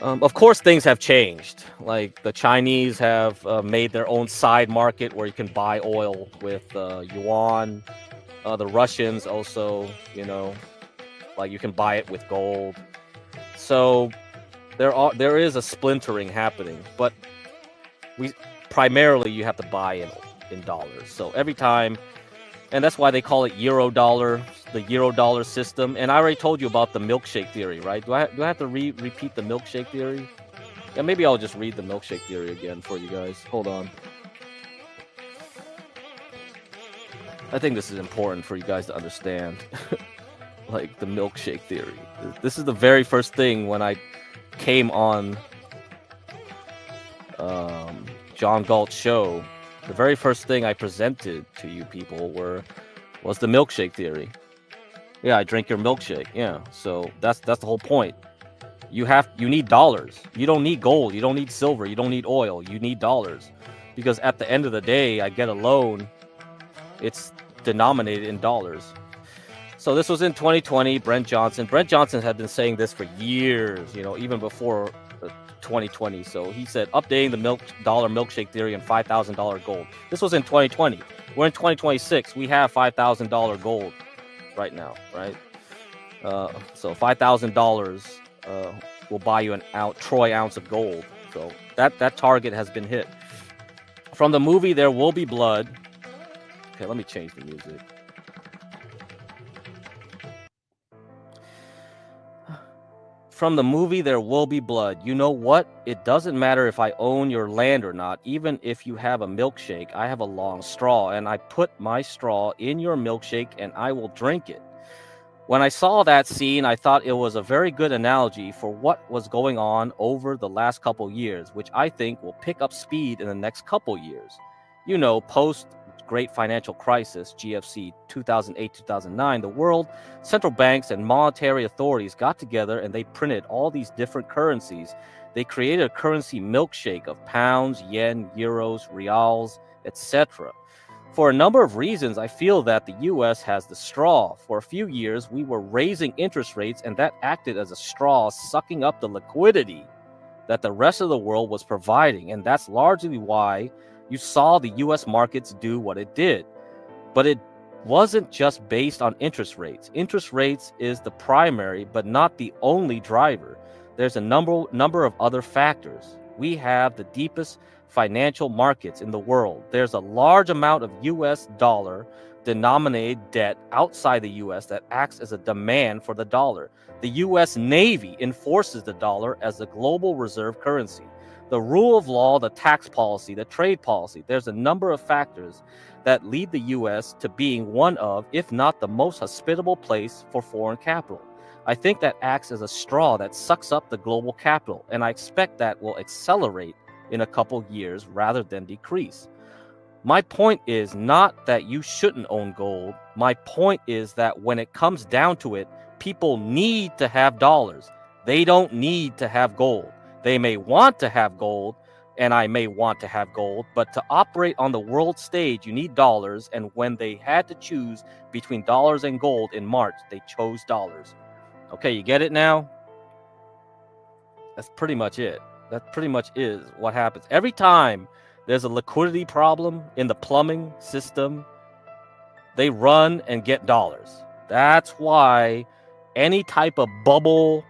Speaker 2: Of course, things have changed. Like the Chinese have made their own side market where you can buy oil with yuan. The Russians also, like you can buy it with gold. So there is a splintering happening, but primarily you have to buy in dollars. So every time, and that's why they call it euro dollar, the euro dollar system. And I already told you about the milkshake theory, right? Do I have to repeat the milkshake theory? Yeah, maybe I'll just read the milkshake theory again for you guys. Hold on. I think this is important for you guys to understand. Like the milkshake theory. This is the very first thing when I came on John Galt's show. The very first thing I presented to you people was the milkshake theory. Yeah, I drink your milkshake. Yeah, so that's the whole point. You need dollars. You don't need gold. You don't need silver. You don't need oil. You need dollars, because at the end of the day, I get a loan. It's denominated in dollars. So this was in 2020. Brent Johnson had been saying this for years. Even before 2020. So he said updating the dollar milkshake theory and $5,000 gold. This was in 2020. We're in 2026. We have $5,000 gold right now, right? So $5,000 will buy you a troy ounce of gold. So that target has been hit. From the movie There Will Be Blood. Okay, let me change the music. From the movie There Will Be Blood. You know what? It doesn't matter if I own your land or not. Even if you have a milkshake, I have a long straw, and I put my straw in your milkshake and I will drink it. When I saw that scene, I thought it was a very good analogy for what was going on over the last couple years, which I think will pick up speed in the next couple years. Post Great Financial Crisis, GFC 2008-2009, the world, central banks and monetary authorities got together and they printed all these different currencies. They created a currency milkshake of pounds, yen, euros, reals, etc. For a number of reasons, I feel that the US has the straw. For a few years, we were raising interest rates, and that acted as a straw sucking up the liquidity that the rest of the world was providing. And that's largely why you saw the US markets do what it did. But it wasn't just based on interest rates. Interest rates is the primary, but not the only driver. There's a number of other factors. We have the deepest financial markets in the world. There's a large amount of US dollar denominated debt outside the US that acts as a demand for the dollar. The US Navy enforces the dollar as the global reserve currency. The rule of law, the tax policy, the trade policy, there's a number of factors that lead the US to being one of, if not the most hospitable place for foreign capital. I think that acts as a straw that sucks up the global capital, and I expect that will accelerate in a couple years rather than decrease. My point is not that you shouldn't own gold. My point is that when it comes down to it, people need to have dollars. They don't need to have gold. They may want to have gold, and I may want to have gold, but to operate on the world stage, you need dollars. And when they had to choose between dollars and gold in March, they chose dollars. Okay, you get it now? That's pretty much it. That pretty much is what happens. Every time there's a liquidity problem in the plumbing system, they run and get dollars. That's why any type of bubble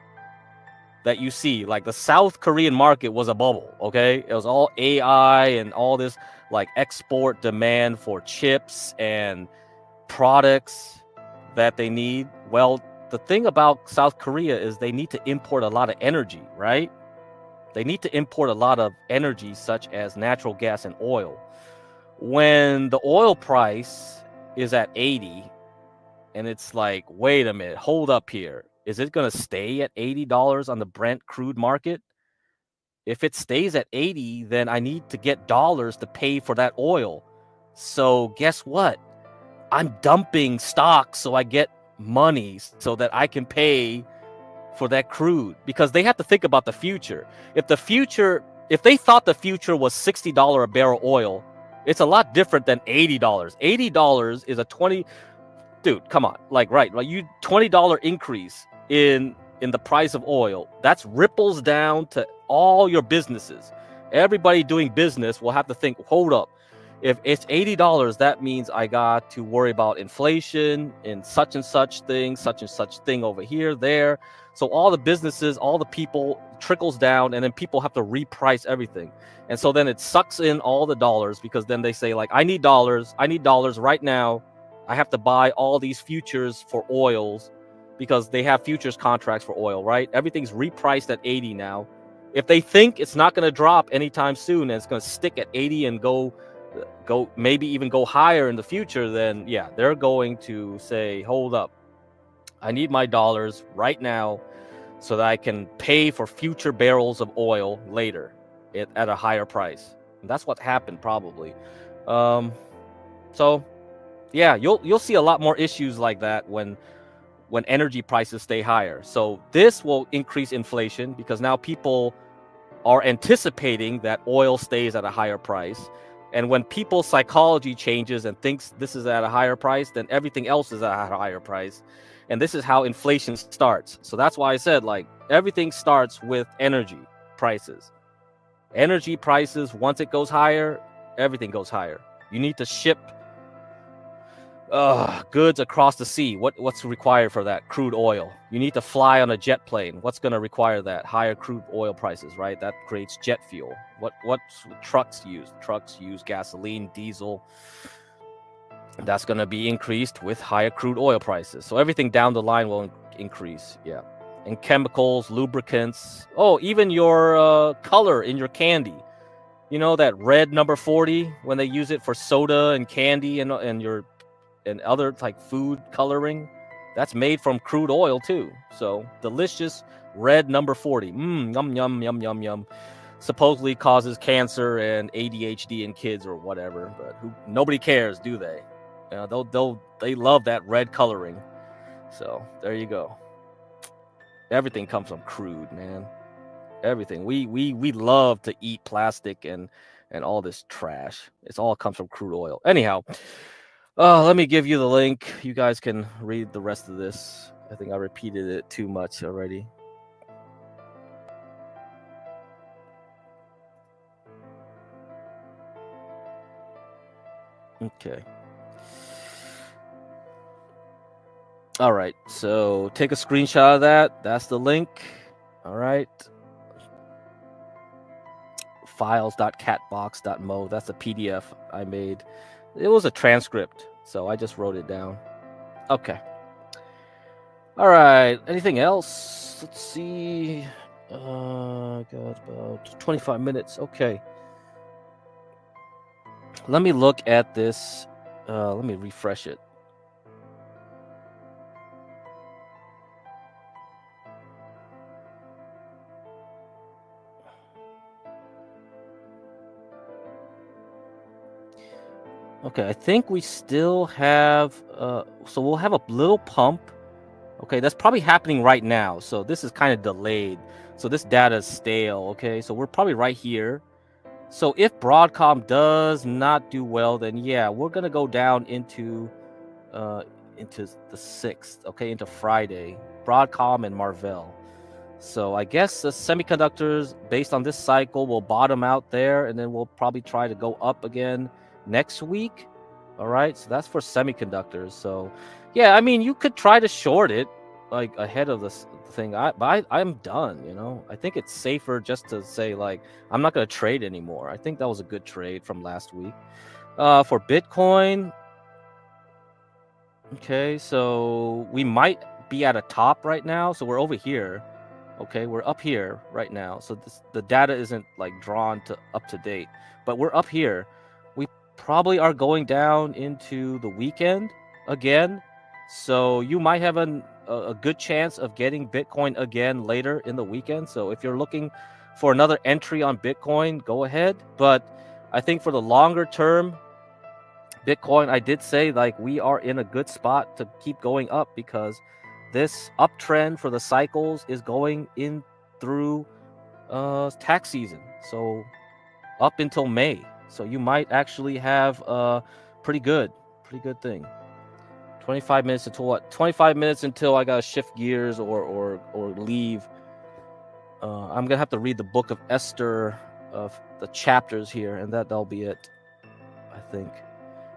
Speaker 2: that you see, like the South Korean market was a bubble, okay? It was all AI and all this like export demand for chips and products that they need. Well, the thing about South Korea is they need to import a lot of energy, right? They need to import a lot of energy such as natural gas and oil. When the oil price is at 80 and it's like, wait a minute, hold up here. Is it going to stay at $80 on the Brent crude market? If it stays at 80, then I need to get dollars to pay for that oil. So guess what? I'm dumping stocks so I get money so that I can pay for that crude, because they have to think about the future. If they thought the future was $60 a barrel oil, it's a lot different than $80. $80 is a 20, dude, come on, like you $20 increase in the price of oil. That's ripples down to all your businesses. Everybody doing business will have to think, hold up. If it's $80, that means I got to worry about inflation and such and such thing over here, there. So all the businesses, all the people trickles down, and then people have to reprice everything. And so then it sucks in all the dollars, because then they say like, I need dollars right now. I have to buy all these futures for oils because they have futures contracts for oil, right? Everything's repriced at 80 now. If they think it's not going to drop anytime soon and it's going to stick at 80 and go maybe even go higher in the future, then yeah, they're going to say, hold up, I need my dollars right now so that I can pay for future barrels of oil later at a higher price. And that's what happened probably. So yeah, you'll see a lot more issues like that when energy prices stay higher. So this will increase inflation, because now people are anticipating that oil stays at a higher price. And when people's psychology changes and thinks this is at a higher price, then everything else is at a higher price. And this is how inflation starts. So that's why I said, like, everything starts with energy prices. Energy prices, once it goes higher, everything goes higher. You need to ship goods across the sea. What's required for that? Crude oil. You need to fly on a jet plane. What's going to require that? Higher crude oil prices, right? That creates jet fuel. What trucks use? Trucks use gasoline, diesel. That's going to be increased with higher crude oil prices. So everything down the line will increase. Yeah. And chemicals, lubricants. Oh, even your color in your candy. You know that red number 40 when they use it for soda and candy and other like food coloring, that's made from crude oil too. So delicious red number 40. Yum, yum, yum, yum, yum. Supposedly causes cancer and ADHD in kids or whatever, but nobody cares, do they? They love that red coloring. So there you go. Everything comes from crude, man. Everything. We love to eat plastic and and all this trash. It's all comes from crude oil. Anyhow, let me give you the link. You guys can read the rest of this. I think I repeated it too much already. Okay. All right. So take a screenshot of that. That's the link. All right. Files.catbox.mo. That's a PDF I made. It was a transcript, so I just wrote it down. Okay. All right. Anything else? Let's see. Got about 25 minutes. Okay. Let me look at this. Let me refresh it. Okay, I think we still have, so we'll have a little pump. Okay, that's probably happening right now. So this is kind of delayed. So this data is stale, okay? So we're probably right here. So if Broadcom does not do well, then yeah, we're going to go down into the 6th, okay, into Friday. Broadcom and Marvell. So I guess the semiconductors, based on this cycle, will bottom out there, and then we'll probably try to go up again next week. All right, so that's for semiconductors. So yeah, I mean, you could try to short it like ahead of this thing. But I'm done, you know. I think it's safer just to say, like, I'm not going to trade anymore. I think that was a good trade from last week. For Bitcoin, okay, so we might be at a top right now. So we're over here. Okay, we're up here right now. So the data isn't like drawn to up to date, but we're up here. We probably are going down into the weekend again. So you might have a good chance of getting Bitcoin again later in the weekend. So if you're looking for another entry on Bitcoin, go ahead. But I think for the longer term, Bitcoin, I did say like we are in a good spot to keep going up because this uptrend for the cycles is going in through tax season. So up until May. So you might actually have a pretty good thing. 25 minutes until what? 25 minutes until I gotta shift gears or leave. I'm gonna have to read the book of Esther of the chapters here, and that'll be it, I think.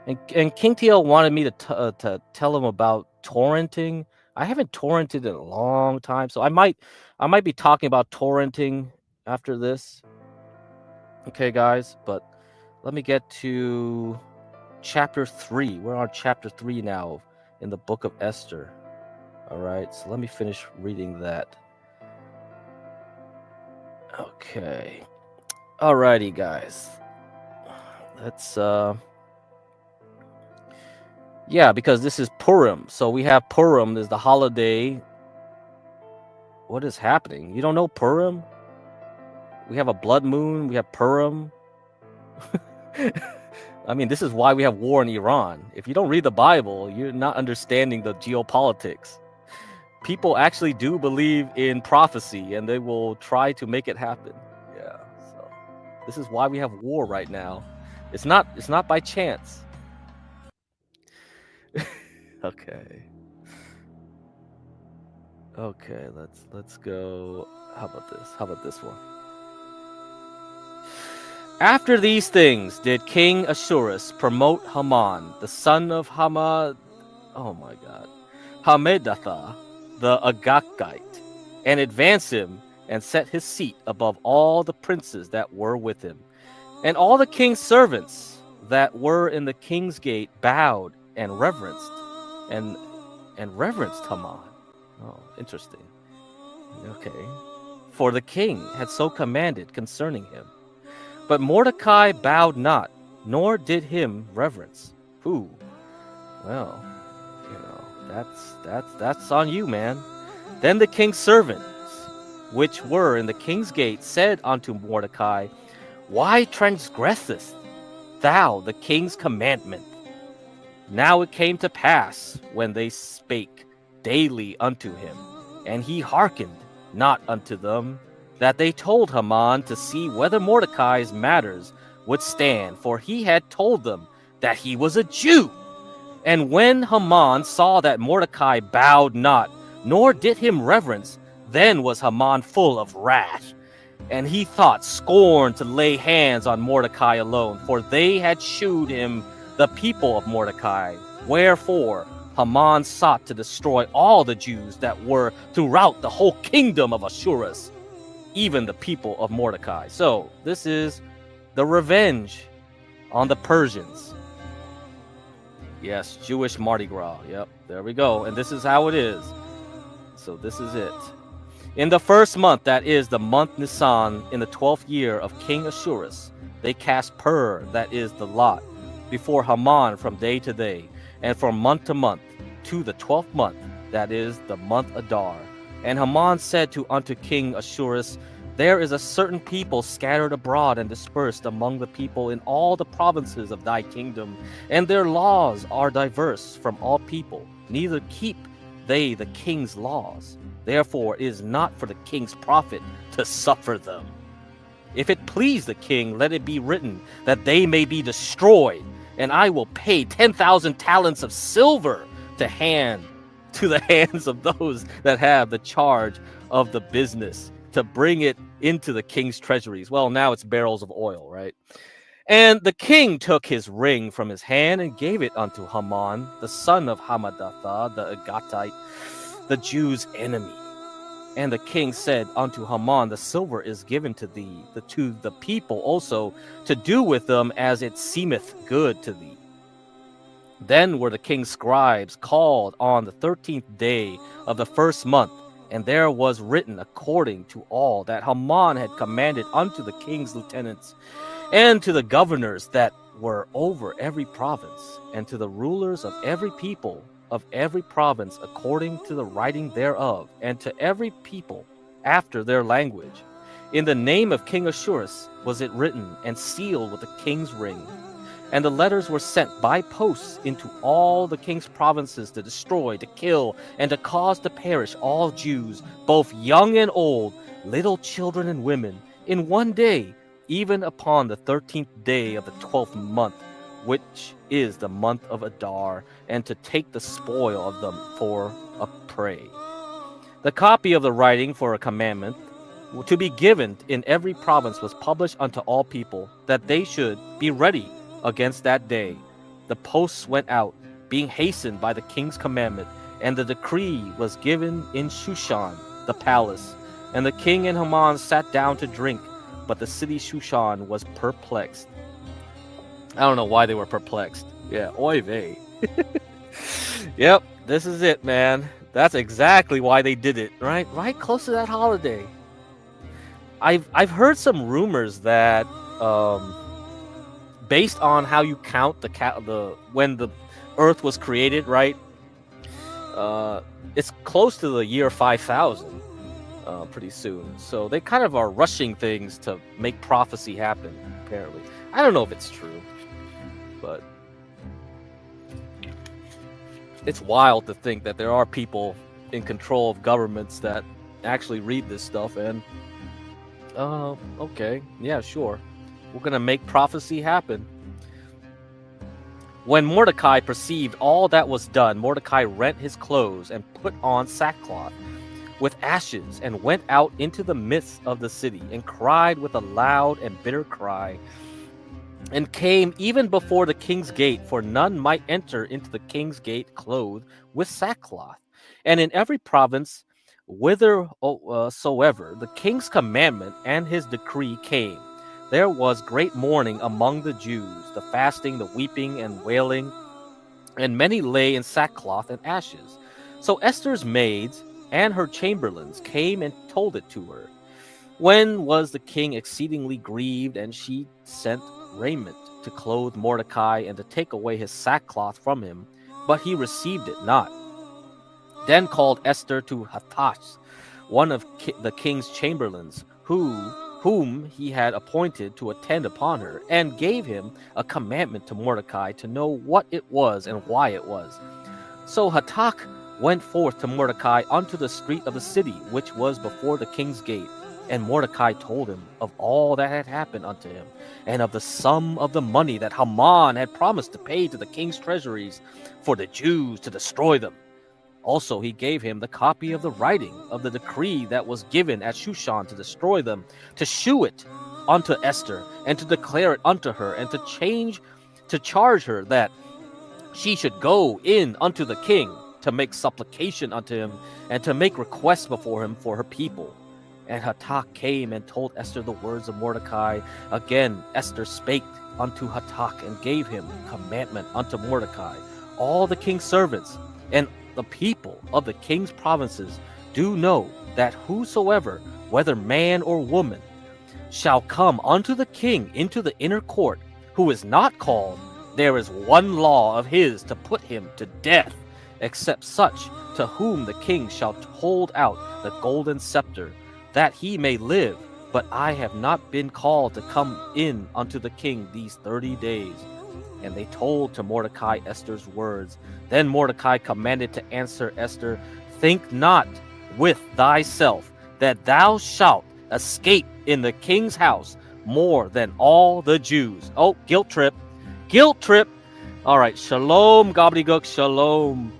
Speaker 2: And King TL wanted me to tell him about torrenting. I haven't torrented in a long time, so I might be talking about torrenting after this. Okay, guys, but let me get to chapter 3. We're on chapter 3 now in the book of Esther. All right, so let me finish reading that. Okay. Alrighty, guys. Let's yeah, because this is Purim. So we have Purim is the holiday. What is happening? You don't know Purim? We have a blood moon. We have Purim. I mean, this is why we have war in Iran. If you don't read the Bible, you're not understanding the geopolitics. People actually do believe in prophecy, and they will try to make it happen. Yeah. So this is why we have war right now. It's not by chance. Okay. Okay, let's go. How about this one? After these things did King Ashurus promote Haman, the son of Hamad, oh my god, Hammedatha, the Agagite, and advance him and set his seat above all the princes that were with him. And all the king's servants that were in the king's gate bowed and reverenced Haman. Oh, interesting. Okay. For the king had so commanded concerning him. But Mordecai bowed not, nor did him reverence. Who? Well, you know, that's on you, man. Then the king's servants, which were in the king's gate, said unto Mordecai, Why transgressest thou the king's commandment? Now it came to pass, when they spake daily unto him, and he hearkened not unto them, that they told Haman to see whether Mordecai's matters would stand, for he had told them that he was a Jew. And when Haman saw that Mordecai bowed not, nor did him reverence, then was Haman full of wrath. And he thought scorn to lay hands on Mordecai alone, for they had shewed him the people of Mordecai. Wherefore Haman sought to destroy all the Jews that were throughout the whole kingdom of Ashurus, even the people of Mordecai. So this is the revenge on the Persians. Yes, Jewish Mardi Gras. Yep, there we go. And this is how it is. So this is it. In the first month, that is the month Nisan, in the 12th year of King Ashurus, they cast pur, that is the lot, before Haman from day to day, and from month to month, to the 12th month, that is the month Adar. And Haman said unto King Ashurus, there is a certain people scattered abroad and dispersed among the people in all the provinces of thy kingdom, and their laws are diverse from all people, neither keep they the king's laws. Therefore it is not for the king's profit to suffer them. If it please the king, let it be written that they may be destroyed, and I will pay 10,000 talents of silver to the hands of those that have the charge of the business, to bring it into the king's treasuries. Well, now it's barrels of oil, right? And the king took his ring from his hand and gave it unto Haman, the son of Hammedatha, the Agatite, the Jews' enemy. And the king said unto Haman, the silver is given to thee, to the people also, to do with them as it seemeth good to thee. Then were the king's scribes called on the 13th day of the first month, and there was written according to all that Haman had commanded unto the king's lieutenants, and to the governors that were over every province, and to the rulers of every people of every province according to the writing thereof, and to every people after their language. In the name of King Ashurus was it written and sealed with the king's ring. And the letters were sent by posts into all the king's provinces to destroy, to kill, and to cause to perish all Jews, both young and old, little children and women, in one day, even upon the 13th day of the 12th month, which is the month of Adar, and to take the spoil of them for a prey. The copy of the writing for a commandment to be given in every province was published unto all people, that they should be ready against that day. The posts went out, being hastened by the king's commandment, and the decree was given in Shushan, the palace. And the king and Haman sat down to drink, but the city Shushan was perplexed. I don't know why they were perplexed. Yeah, oy vey. Yep, this is it, man. That's exactly why they did it, right? Right close to that holiday. I've heard some rumors that based on how you count the when the Earth was created, right? It's close to the year 5000 pretty soon. So they kind of are rushing things to make prophecy happen, apparently. I don't know if it's true, but it's wild to think that there are people in control of governments that actually read this stuff and okay, yeah, sure. We're going to make prophecy happen. When Mordecai perceived all that was done, Mordecai rent his clothes and put on sackcloth with ashes, and went out into the midst of the city, and cried with a loud and bitter cry, and came even before the king's gate, for none might enter into the king's gate clothed with sackcloth. And in every province, whithersoever the king's commandment and his decree came, there was great mourning among the Jews, the fasting, the weeping, and wailing, and many lay in sackcloth and ashes. So Esther's maids and her chamberlains came and told it to her. When was the king exceedingly grieved, and she sent raiment to clothe Mordecai and to take away his sackcloth from him, but he received it not. Then called Esther to Hathash, one of the king's chamberlains, whom he had appointed to attend upon her, and gave him a commandment to Mordecai to know what it was and why it was. So Hatach went forth to Mordecai unto the street of the city, which was before the king's gate. And Mordecai told him of all that had happened unto him, and of the sum of the money that Haman had promised to pay to the king's treasuries for the Jews to destroy them. Also he gave him the copy of the writing of the decree that was given at Shushan to destroy them, to shew it unto Esther, and to declare it unto her, and to charge her that she should go in unto the king to make supplication unto him, and to make requests before him for her people. And Hatak came and told Esther the words of Mordecai. Again Esther spake unto Hatak, and gave him commandment unto Mordecai. All the king's servants and the people of the king's provinces do know that whosoever, whether man or woman, shall come unto the king into the inner court, who is not called, there is one law of his to put him to death, except such to whom the king shall hold out the golden scepter, that he may live. But I have not been called to come in unto the king these 30 days. And they told to Mordecai Esther's words. Then Mordecai commanded to answer Esther, think not with thyself that thou shalt escape in the king's house more than all the Jews. Oh, guilt trip. Guilt trip. All right. Shalom, gobbledygook. Shalom.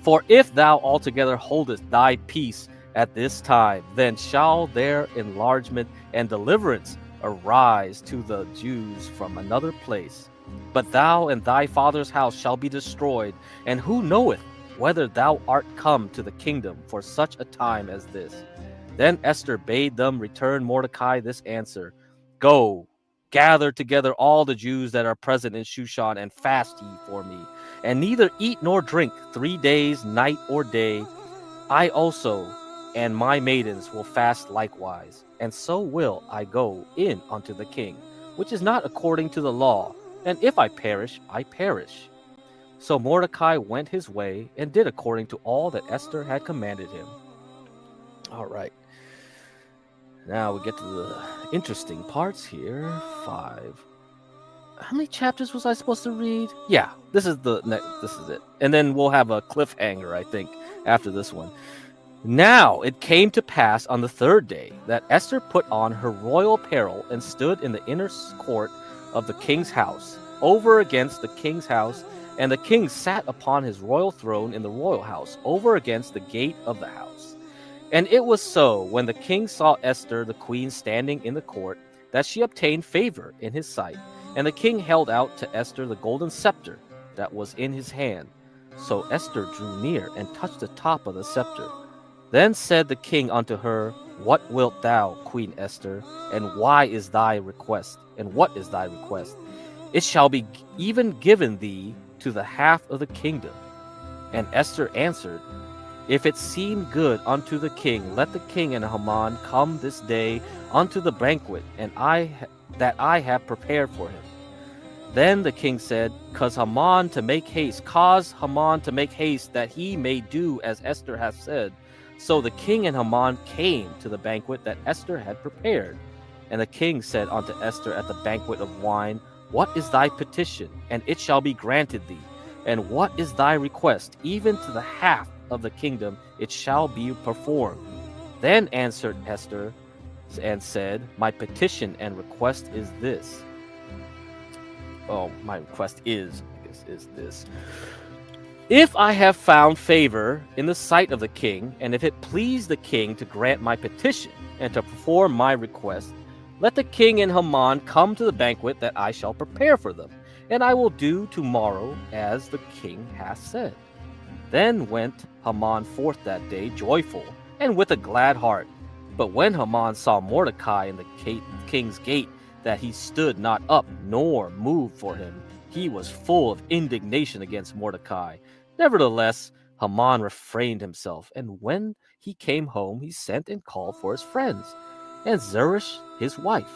Speaker 2: For if thou altogether holdest thy peace at this time, then shall their enlargement and deliverance arise to the Jews from another place. But thou and thy father's house shall be destroyed, and who knoweth whether thou art come to the kingdom for such a time as this? Then Esther bade them return Mordecai this answer. Go, gather together all the Jews that are present in Shushan, and fast ye for me, and neither eat nor drink 3 days, night or day. I also and my maidens will fast likewise, and so will I go in unto the king, which is not according to the law, and if I perish, I perish. So Mordecai went his way and did according to all that Esther had commanded him. All right. Now we get to the interesting parts here. 5. How many chapters was I supposed to read? Yeah, this is it. And then we'll have a cliffhanger, I think, after this one. Now it came to pass on the 3rd day that Esther put on her royal apparel and stood in the inner court of the king's house, over against the king's house, and the king sat upon his royal throne in the royal house, over against the gate of the house. And it was so, when the king saw Esther the queen standing in the court, that she obtained favor in his sight. And the king held out to Esther the golden scepter that was in his hand. So Esther drew near and touched the top of the scepter. Then said the king unto her, What wilt thou, Queen Esther, and why is thy request? And what is thy request? It shall be even given thee to the half of the kingdom. And Esther answered, If it seem good unto the king, let the king and Haman come this day unto the banquet, and that I have prepared for him. Then the king said, Cause Haman to make haste, that he may do as Esther hath said. So the king and Haman came to the banquet that Esther had prepared. And the king said unto Esther at the banquet of wine, What is thy petition? And it shall be granted thee. And what is thy request? Even to the half of the kingdom it shall be performed. Then answered Esther and said, My petition and request is this. My request is this. If I have found favor in the sight of the king, and if it please the king to grant my petition and to perform my request, let the king and Haman come to the banquet that I shall prepare for them, and I will do tomorrow as the king hath said. Then went Haman forth that day joyful, and with a glad heart. But when Haman saw Mordecai in the king's gate, that he stood not up nor moved for him, he was full of indignation against Mordecai. Nevertheless, Haman refrained himself, and when he came home, he sent and called for his friends, and Zeresh his wife.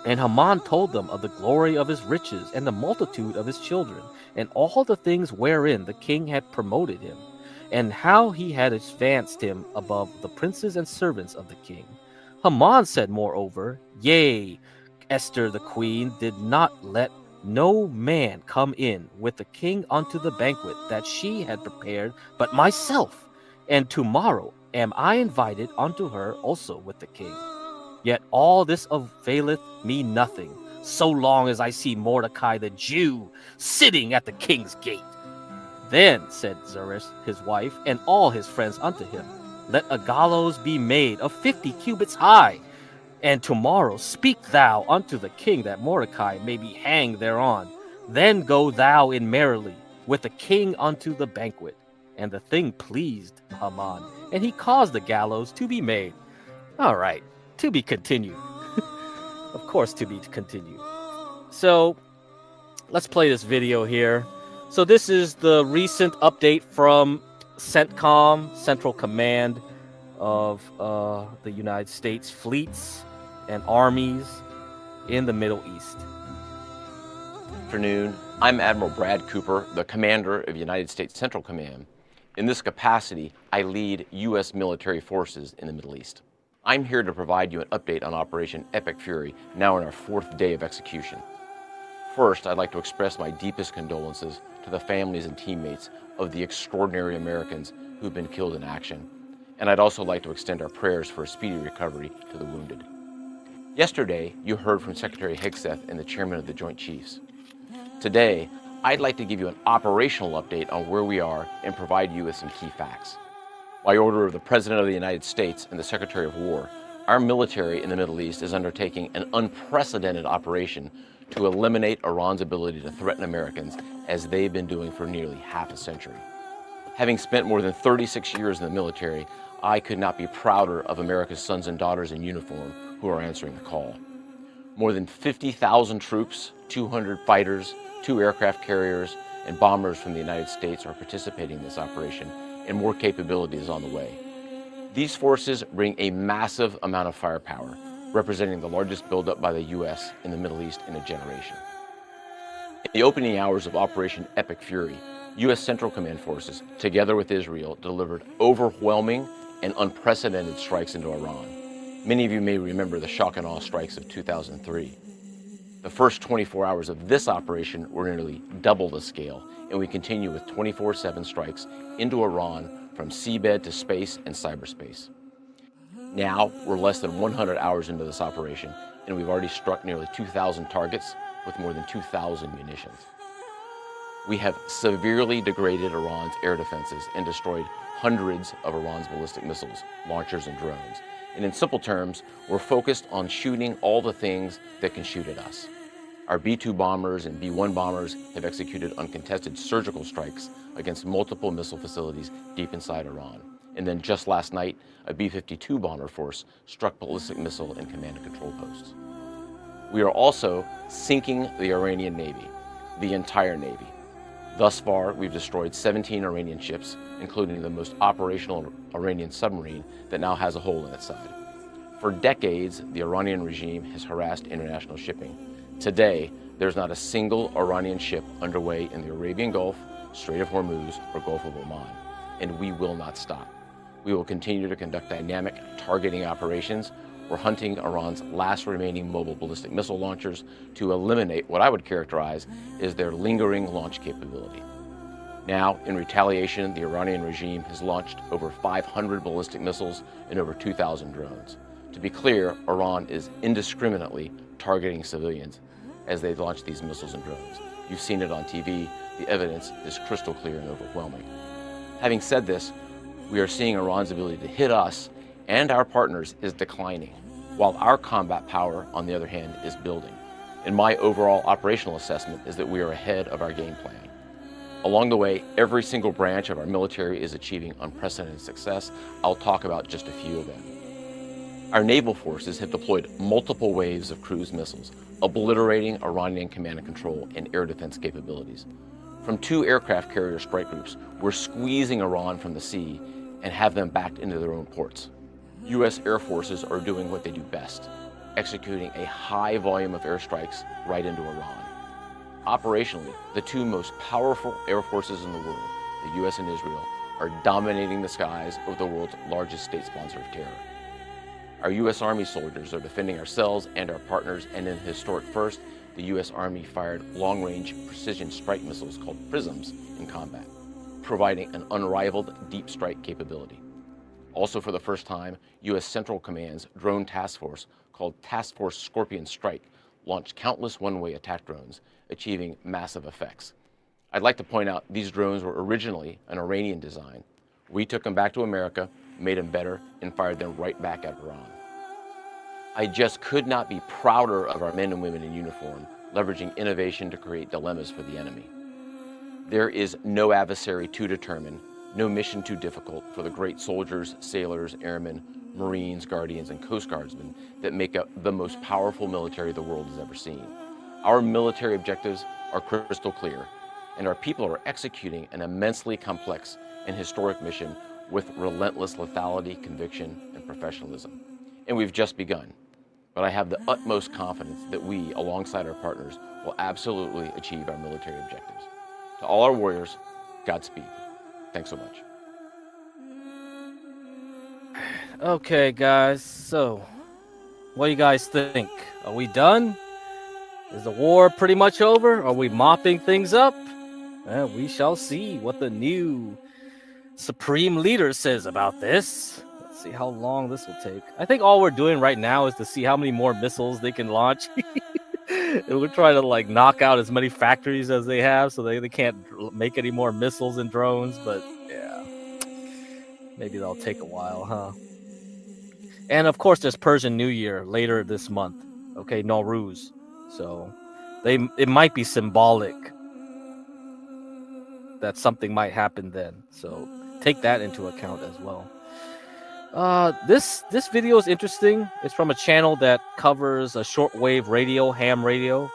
Speaker 2: And Haman told them of the glory of his riches, and the multitude of his children, and all the things wherein the king had promoted him, and how he had advanced him above the princes and servants of the king. Haman said moreover, Yea, Esther the queen did not let no man come in with the king unto the banquet that she had prepared, but myself. And tomorrow am I invited unto her also with the king. Yet all this availeth me nothing, so long as I see Mordecai the Jew sitting at the king's gate. Then said Zeresh his wife, and all his friends unto him, Let a gallows be made of 50 cubits high, and tomorrow speak thou unto the king that Mordecai may be hanged thereon. Then go thou in merrily with the king unto the banquet. And the thing pleased Haman, and he caused the gallows to be made. All right, to be continued. Of course, to be continued. So, let's play this video here. So this is the recent update from CENTCOM, Central Command of the United States fleets and armies in the Middle East.
Speaker 3: Good afternoon. I'm Admiral Brad Cooper, the commander of United States Central Command. In this capacity, I lead U.S. military forces in the Middle East. I'm here to provide you an update on Operation Epic Fury, now in our 4th day of execution. First, I'd like to express my deepest condolences to the families and teammates of the extraordinary Americans who've been killed in action. And I'd also like to extend our prayers for a speedy recovery to the wounded. Yesterday, you heard from Secretary Hegseth and the Chairman of the Joint Chiefs. Today, I'd like to give you an operational update on where we are and provide you with some key facts. By order of the President of the United States and the Secretary of War, our military in the Middle East is undertaking an unprecedented operation to eliminate Iran's ability to threaten Americans as they've been doing for nearly half a century. Having spent more than 36 years in the military, I could not be prouder of America's sons and daughters in uniform who are answering the call. More than 50,000 troops, 200 fighters, 2 aircraft carriers, and bombers from the United States are participating in this operation, and more capability is on the way. These forces bring a massive amount of firepower, representing the largest buildup by the U.S. in the Middle East in a generation. In the opening hours of Operation Epic Fury, U.S. Central Command forces, together with Israel, delivered overwhelming and unprecedented strikes into Iran. Many of you may remember the shock and awe strikes of 2003. The first 24 hours of this operation were nearly double the scale, and we continue with 24/7 strikes into Iran from seabed to space and cyberspace. Now, we're less than 100 hours into this operation, and we've already struck nearly 2,000 targets with more than 2,000 munitions. We have severely degraded Iran's air defenses and destroyed hundreds of Iran's ballistic missiles, launchers, and drones. And in simple terms, we're focused on shooting all the things that can shoot at us. Our B-2 bombers and B-1 bombers have executed uncontested surgical strikes against multiple missile facilities deep inside Iran. And then just last night, a B-52 bomber force struck ballistic missile and command and control posts. We are also sinking the Iranian Navy, the entire Navy. Thus far, we've destroyed 17 Iranian ships, including the most operational Iranian submarine that now has a hole in its side. For decades, the Iranian regime has harassed international shipping. Today, there's not a single Iranian ship underway in the Arabian Gulf, Strait of Hormuz, or Gulf of Oman, and we will not stop. We will continue to conduct dynamic targeting operations. We're hunting Iran's last remaining mobile ballistic missile launchers to eliminate what I would characterize as their lingering launch capability. Now, in retaliation, the Iranian regime has launched over 500 ballistic missiles and over 2,000 drones. To be clear, Iran is indiscriminately targeting civilians as they launch these missiles and drones. You've seen it on TV. The evidence is crystal clear and overwhelming. Having said this, we are seeing Iran's ability to hit us and our partners is declining, while our combat power, on the other hand, is building. And my overall operational assessment is that we are ahead of our game plan. Along the way, every single branch of our military is achieving unprecedented success. I'll talk about just a few of them. Our naval forces have deployed multiple waves of cruise missiles, obliterating Iranian command and control and air defense capabilities. From 2 aircraft carrier strike groups, we're squeezing Iran from the sea and have them backed into their own ports. U.S. air forces are doing what they do best, executing a high volume of airstrikes right into Iran. Operationally, the 2 most powerful air forces in the world, the U.S. and Israel, are dominating the skies of the world's largest state sponsor of terror. Our U.S. Army soldiers are defending ourselves and our partners, and in a historic first, the U.S. Army fired long-range precision strike missiles called PRISMs in combat, providing an unrivaled deep strike capability. Also for the first time, U.S. Central Command's drone task force, called Task Force Scorpion Strike, launched countless one-way attack drones, achieving massive effects. I'd like to point out these drones were originally an Iranian design. We took them back to America, made them better, and fired them right back at Iran. I just could not be prouder of our men and women in uniform, leveraging innovation to create dilemmas for the enemy. There is no adversary too determined, no mission too difficult for the great soldiers, sailors, airmen, Marines, Guardians, and Coast Guardsmen that make up the most powerful military the world has ever seen. Our military objectives are crystal clear, and our people are executing an immensely complex and historic mission with relentless lethality, conviction, and professionalism. And we've just begun. But I have the utmost confidence that we, alongside our partners, will absolutely achieve our military objectives. To all our warriors, Godspeed. Thanks so much.
Speaker 2: Okay, guys, so what do you guys think? Are we done? Is the war pretty much over? Are we mopping things up? We shall see what the new Supreme Leader says about this. Let's see how long this will take. I think all we're doing right now is to see how many more missiles they can launch. And we're trying to like knock out as many factories as they have so they can't make any more missiles and drones. But yeah, maybe that'll take a while, huh? And of course, there's Persian New Year later this month. Okay, Nowruz. So it might be symbolic that something might happen then. So take that into account as well. This video is interesting. It's from a channel that covers a shortwave radio, ham radio.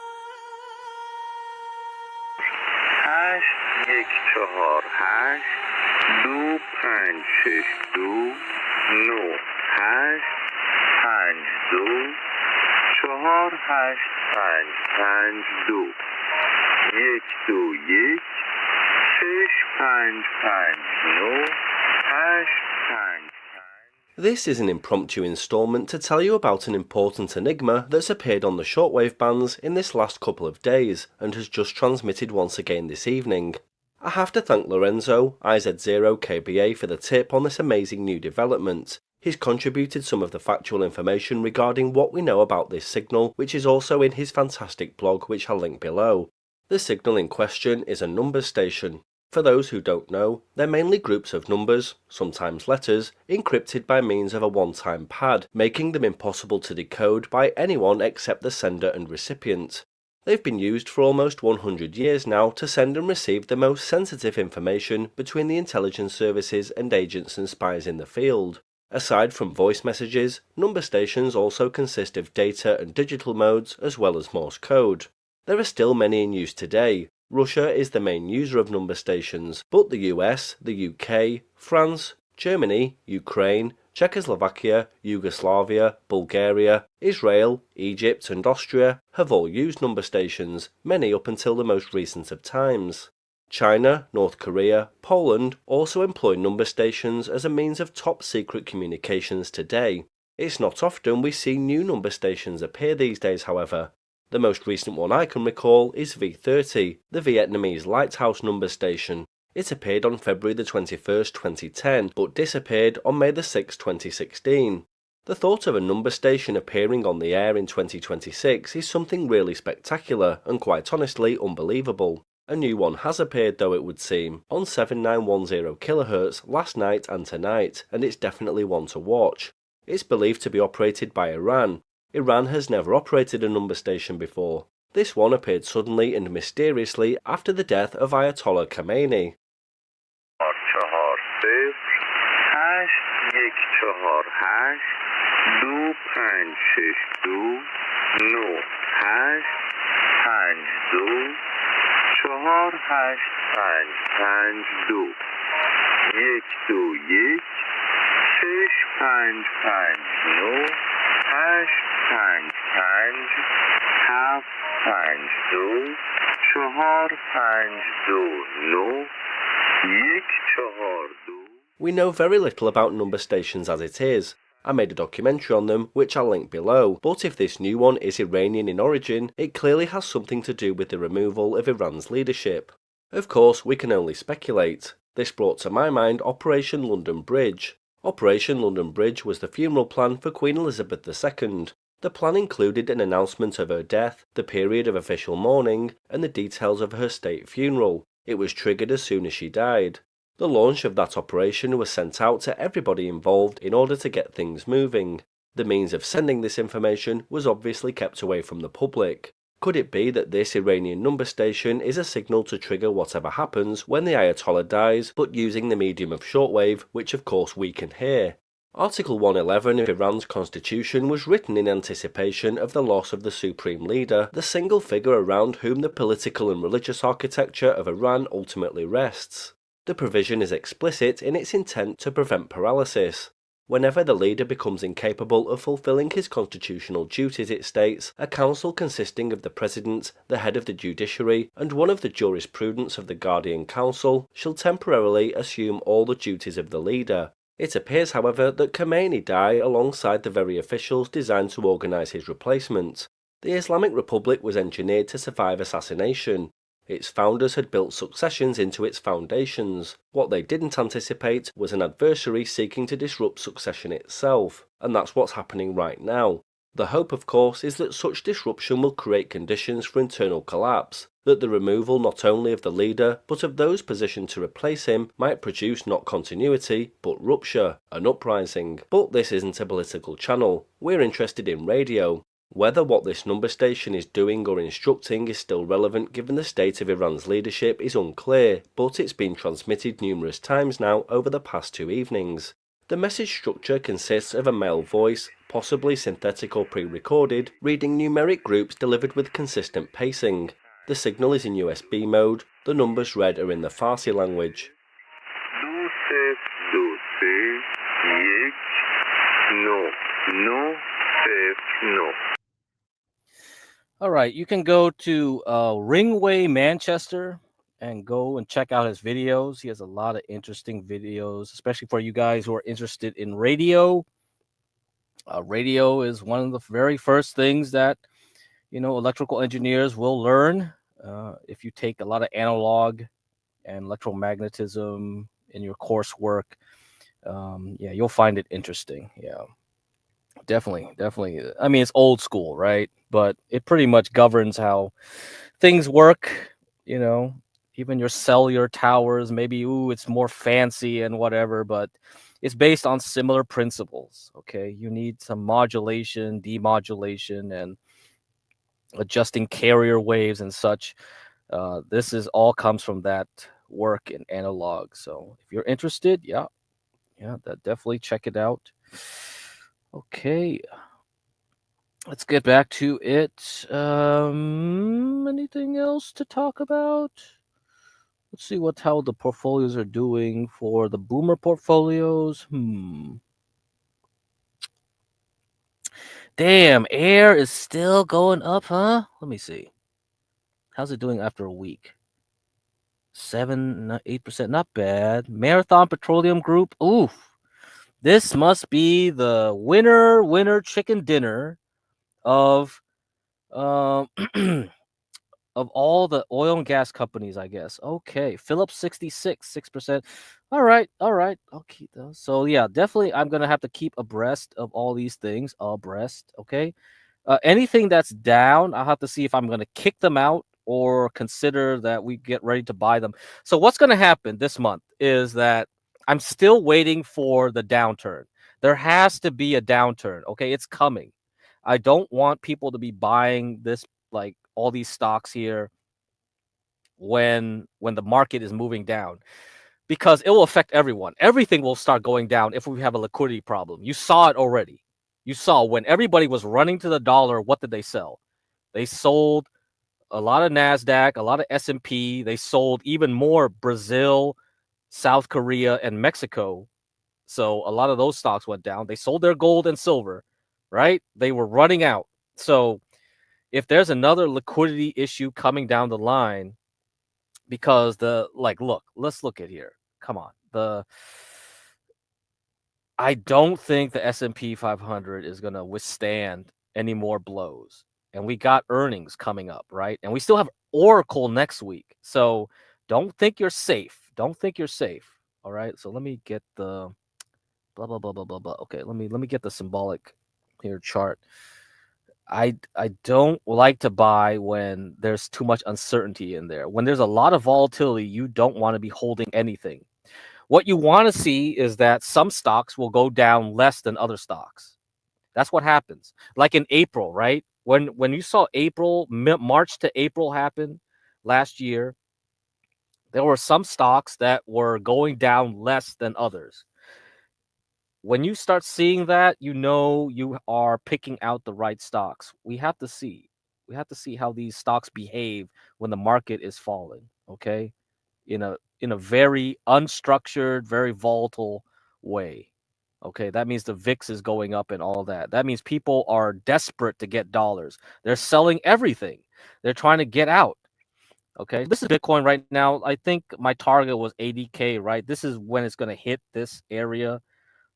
Speaker 4: This is an impromptu installment to tell you about an important enigma that's appeared on the shortwave bands in this last couple of days and has just transmitted once again this evening. I have to thank Lorenzo, IZ0KBA, for the tip on this amazing new development. He's contributed some of the factual information regarding what we know about this signal, which is also in his fantastic blog, which I'll link below. The signal in question is a numbers station. For those who don't know, they're mainly groups of numbers, sometimes letters, encrypted by means of a one-time pad, making them impossible to decode by anyone except the sender and recipient. They've been used for almost 100 years now to send and receive the most sensitive information between the intelligence services and agents and spies in the field. Aside from voice messages, number stations also consist of data and digital modes as well as Morse code. There are still many in use today. Russia is the main user of number stations, but the US, the UK, France, Germany, Ukraine, Czechoslovakia, Yugoslavia, Bulgaria, Israel, Egypt and Austria have all used number stations, many up until the most recent of times. China, North Korea, Poland also employ number stations as a means of top-secret communications today. It's not often we see new number stations appear these days, however. The most recent one I can recall is V30, the Vietnamese lighthouse number station. It appeared on February the 21st, 2010, but disappeared on May the 6th, 2016. The thought of a number station appearing on the air in 2026 is something really spectacular and quite honestly unbelievable. A new one has appeared though, it would seem, on 7910 kHz last night and tonight, and it's definitely one to watch. It's believed to be operated by Iran. Iran has never operated a number station before. This one appeared suddenly and mysteriously after the death of Ayatollah Khamenei. We know very little about number stations as it is. I made a documentary on them which I'll link below, but if this new one is Iranian in origin, it clearly has something to do with the removal of Iran's leadership. Of course, we can only speculate. This brought to my mind Operation London Bridge. Operation London Bridge was the funeral plan for Queen Elizabeth II. The plan included an announcement of her death, the period of official mourning, and the details of her state funeral. It was triggered as soon as she died. The launch of that operation was sent out to everybody involved in order to get things moving. The means of sending this information was obviously kept away from the public. Could it be that this Iranian number station is a signal to trigger whatever happens when the Ayatollah dies, but using the medium of shortwave, which of course we can hear? Article 111 of Iran's constitution was written in anticipation of the loss of the supreme leader, the single figure around whom the political and religious architecture of Iran ultimately rests. The provision is explicit in its intent to prevent paralysis. Whenever the leader becomes incapable of fulfilling his constitutional duties, it states, a council consisting of the president, the head of the judiciary, and one of the jurisprudence of the guardian council shall temporarily assume all the duties of the leader. It appears, however, that Khomeini died alongside the very officials designed to organise his replacement. The Islamic Republic was engineered to survive assassination. Its founders had built successions into its foundations. What they didn't anticipate was an adversary seeking to disrupt succession itself, and that's what's happening right now. The hope, of course, is that such disruption will create conditions for internal collapse, that the removal not only of the leader, but of those positioned to replace him might produce not continuity, but rupture, an uprising. But this isn't a political channel. We're interested in radio. Whether what this number station is doing or instructing is still relevant given the state of Iran's leadership is unclear, but it's been transmitted numerous times now over the past 2 evenings. The message structure consists of a male voice, possibly synthetic or pre-recorded, reading numeric groups delivered with consistent pacing. The signal is in USB mode, the numbers read are in the Farsi language.
Speaker 2: Alright, you can go to Ringway Manchester and go and check out his videos. He has a lot of interesting videos, especially for you guys who are interested in radio. Radio is one of the very first things that, electrical engineers will learn. If you take a lot of analog and electromagnetism in your coursework, you'll find it interesting. Yeah. Definitely. I mean, it's old school, right? But it pretty much governs how things work, even your cellular towers, maybe, it's more fancy and whatever, but it's based on similar principles, okay? You need some modulation, demodulation, and adjusting carrier waves and such. This is all comes from that work in analog. So if you're interested, definitely check it out. Okay, let's get back to it. Anything else to talk about? Let's see how the portfolios are doing for the boomer portfolios. Damn, air is still going up, huh? Let me see. How's it doing after a week? 8%, not bad. Marathon Petroleum Group, oof. This must be the winner chicken dinner of of all the oil and gas companies, I guess. Okay, Phillips 66, 6%. All right, I'll keep those. So yeah, definitely I'm gonna have to keep abreast of all these things. Okay. Anything that's down, I'll have to see if I'm gonna kick them out or consider that we get ready to buy them. So what's gonna happen this month is that I'm still waiting for the downturn. There has to be a downturn. Okay, it's coming. I don't want people to be buying this, like all these stocks here when the market is moving down, because it will affect everyone. Everything will start going down if we have a liquidity problem. You saw it already. You saw when everybody was running to the dollar, what did they sell? They sold a lot of NASDAQ, a lot of S&P. They sold even more Brazil, South Korea, and Mexico. So a lot of those stocks went down. They sold their gold and silver, right? They were running out. So if there's another liquidity issue coming down the line, because let's look at here. Come on. I don't think the S&P 500 is going to withstand any more blows. And we got earnings coming up, right? And we still have Oracle next week. So don't think you're safe. All right. So let me get the blah blah blah blah blah blah. Okay, let me get the symbolic here chart. I don't like to buy when there's too much uncertainty in there. When there's a lot of volatility, you don't want to be holding anything. What you want to see is that some stocks will go down less than other stocks. That's what happens. Like in April, right? When you saw March to April happen last year, there were some stocks that were going down less than others. When you start seeing that, you know you are picking out the right stocks. We have to see. We have to see how these stocks behave when the market is falling, okay? In a very unstructured, very volatile way. Okay, that means the VIX is going up and all that. That means people are desperate to get dollars. They're selling everything. They're trying to get out. Okay, this is Bitcoin right now. I think my target was 80K, right? This is when it's going to hit this area,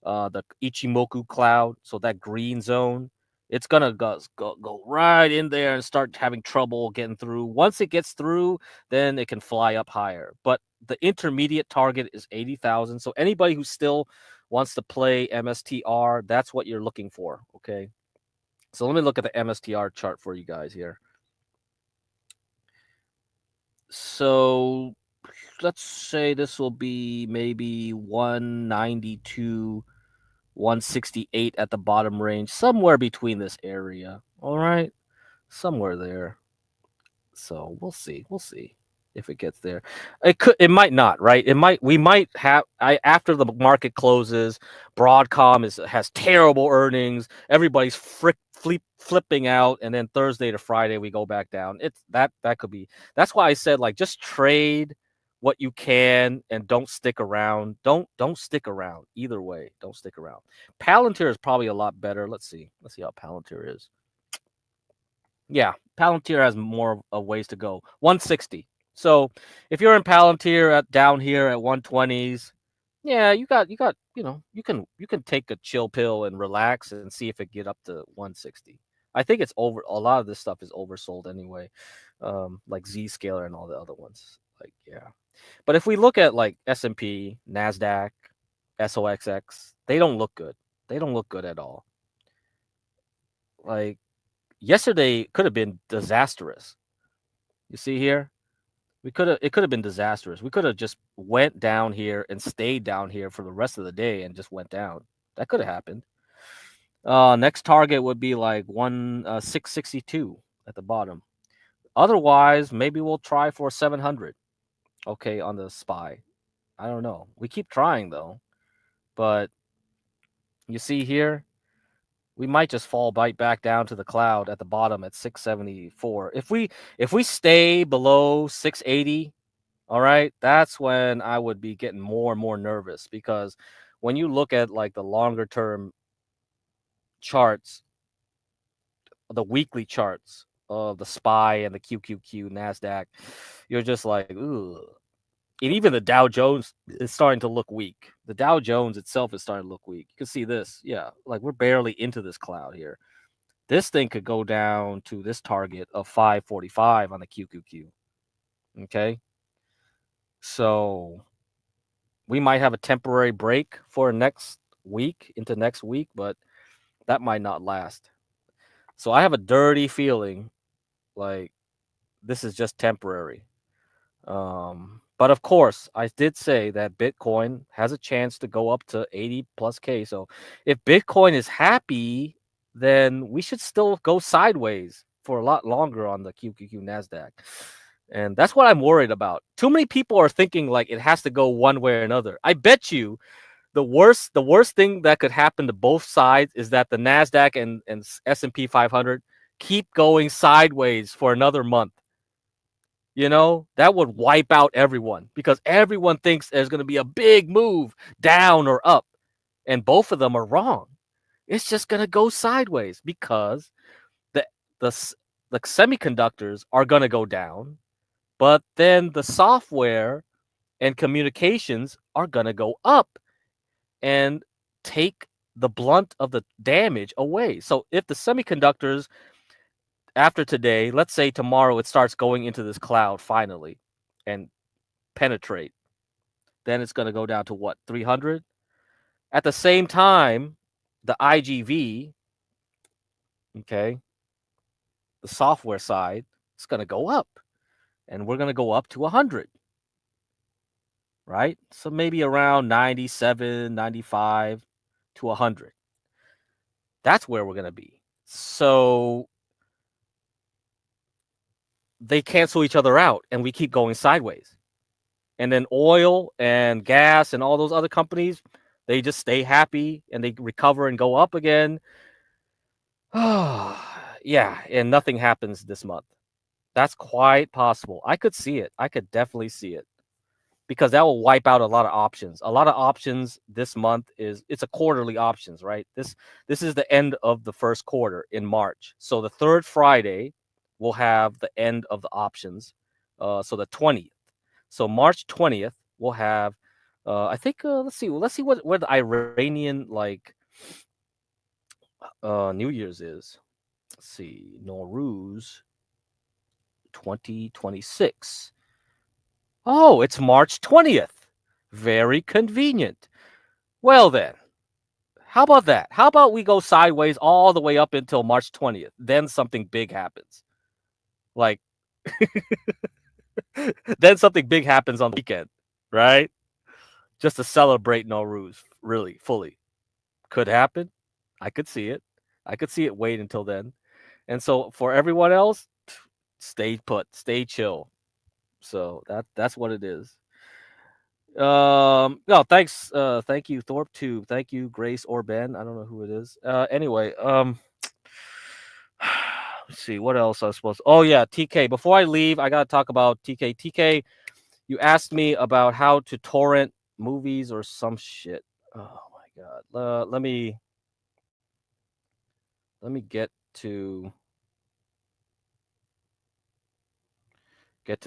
Speaker 2: the Ichimoku cloud, so that green zone. It's going to go right in there and start having trouble getting through. Once it gets through, then it can fly up higher. But the intermediate target is 80,000. So anybody who still wants to play MSTR, that's what you're looking for, okay? So let me look at the MSTR chart for you guys here. So let's say this will be maybe 192, 168 at the bottom range, somewhere between this area. All right, somewhere there. So we'll see. We'll see if it gets there. It might not, right? We might have. After the market closes, Broadcom has terrible earnings. Everybody's flipping out, and then Thursday to Friday we go back down. It's that could be. That's why I said like just trade what you can and don't stick around. Don't stick around either way. Don't stick around. Palantir is probably a lot better. Let's see how Palantir is. Yeah, Palantir has more ways to go. 160. So if you're in Palantir down here at 120s, yeah, you can take a chill pill and relax and see if it get up to 160. I think it's over. A lot of this stuff is oversold anyway, like Zscaler and all the other ones. Like yeah, but if we look at like S&P, Nasdaq, SOXX, they don't look good. They don't look good at all. Like yesterday could have been disastrous. You see here? It could have been disastrous. We could have just went down here and stayed down here for the rest of the day and just went down. That could have happened. Next target would be like 662 at the bottom. Otherwise, maybe we'll try for 700. Okay, on the SPY. I don't know. We keep trying though. But you see here, we might just fall back down to the cloud at the bottom at 674. If we stay below 680, all right, that's when I would be getting more and more nervous, because when you look at like the longer term charts, the weekly charts of the SPY and the QQQ Nasdaq, you're just like, ooh. And even the Dow Jones is starting to look weak. The Dow Jones itself is starting to look weak. You can see this. Yeah, like we're barely into this cloud here. This thing could go down to this target of 545 on the QQQ. Okay. So we might have a temporary break for next week into next week, but that might not last. So I have a dirty feeling like this is just temporary. But of course, I did say that Bitcoin has a chance to go up to 80 plus K. So if Bitcoin is happy, then we should still go sideways for a lot longer on the QQQ NASDAQ. And that's what I'm worried about. Too many people are thinking like it has to go one way or another. I bet you the worst thing that could happen to both sides is that the NASDAQ and S&P 500 keep going sideways for another month. You know, that would wipe out everyone, because everyone thinks there's going to be a big move down or up. And both of them are wrong. It's just going to go sideways because the semiconductors are going to go down, but then the software and communications are going to go up and take the blunt of the damage away. So if the semiconductors after today, let's say tomorrow it starts going into this cloud finally and penetrate, then it's going to go down to what, 300? At the same time, the IGV, okay, the software side, is going to go up, and we're going to go up to 100, right? So maybe around 97, 95 to 100. That's where we're going to be. So they cancel each other out, and we keep going sideways. And then oil and gas and all those other companies, they just stay happy and they recover and go up again. Yeah, and nothing happens this month. That's quite possible. I could see it. I could definitely see it because that will wipe out a lot of options. A lot of options this month it's a quarterly options, right? This is the end of the first quarter in March. So the third Friday will have the end of the options. So the 20th. So March 20th we'll have I think let's see what the Iranian like New Year's is. Let's see. Nowruz 2026. Oh, it's March 20th. Very convenient. Well, then, how about that? How about we go sideways all the way up until March 20th? Then something big happens. Like, then something big happens on the weekend, right? Just to celebrate Nowruz, really, fully. Could happen. I could see it. I could see it wait until then. And so for everyone else, stay put, stay chill. So that's what it is. No, thanks. Thank you, Thorpe too. Thank you, Grace or Ben. I don't know who it is. Anyway, let's see what else I was supposed to. Oh yeah, TK. Before I leave, I gotta talk about TK. TK, you asked me about how to torrent movies or some shit. Oh my god. Let me get to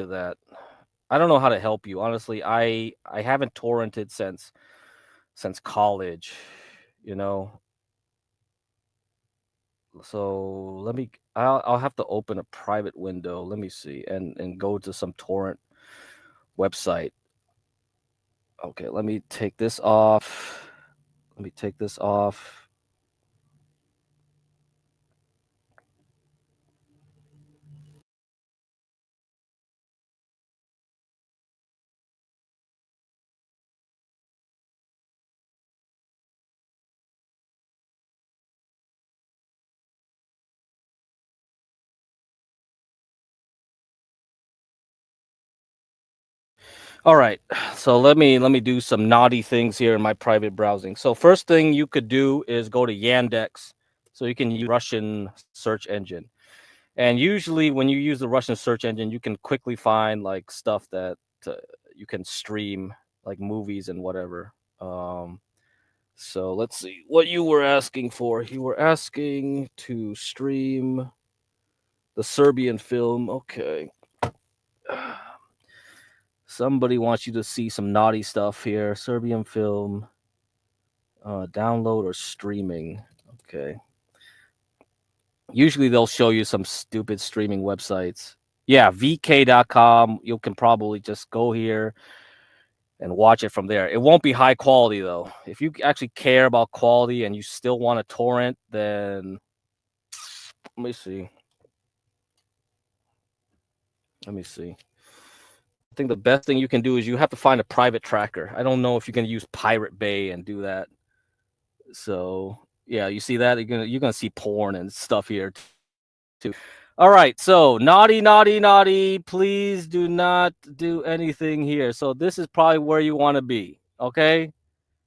Speaker 2: that. I don't know how to help you. Honestly, I haven't torrented since college, you know. So I'll have to open a private window. Let me see and go to some torrent website. Okay, let me take this off. Let me take this off. All right. So let me do some naughty things here in my private browsing. So first thing you could do is go to Yandex. So you can use Russian search engine. And usually when you use the Russian search engine, you can quickly find like stuff that you can stream like movies and whatever. So let's see what you were asking for. You were asking to stream the Serbian film. Okay. Somebody wants you to see some naughty stuff here. Serbian film, download or streaming. Okay. Usually they'll show you some stupid streaming websites. Yeah, vk.com. You can probably just go here and watch it from there. It won't be high quality though. If you actually care about quality and you still want to torrent, then let me see. Let me see. I think the best thing you can do is you have to find a private tracker. I don't know if you can use Pirate Bay and do that. So yeah, you see that you're gonna see porn and stuff here too. All right, so naughty, naughty, naughty. Please do not do anything here. So this is probably where you want to be. Okay.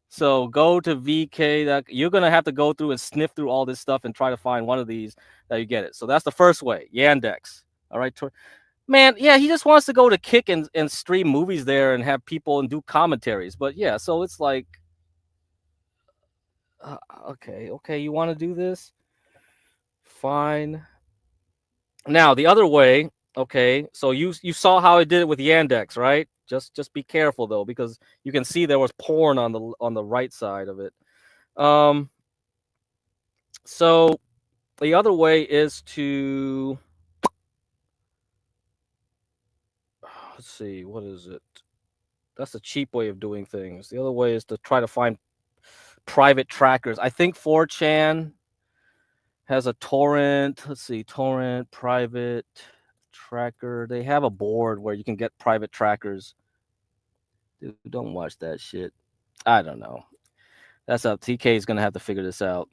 Speaker 2: So go to VK. That you're gonna have to go through and sniff through all this stuff and try to find one of these that you get it. So that's the first way. Yandex. All right. Man, yeah, he just wants to go to Kick and stream movies there and have people and do commentaries. But yeah, so it's like, okay, you want to do this? Fine. Now the other way, okay. So you saw how I did it with Yandex, right? Just be careful though, because you can see there was porn on the right side of it. So the other way is to let's see, what is it? That's the cheap way of doing things. The other way is to try to find private trackers. I think 4chan has a torrent. Let's see, torrent private tracker. They have a board where you can get private trackers. Dude, don't watch that shit. I don't know. That's up. TK is gonna have to figure this out.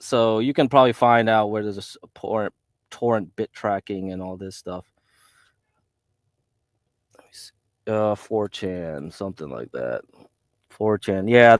Speaker 2: So you can probably find out where there's a torrent bit tracking and all this stuff. 4chan, something like that. 4chan, yeah.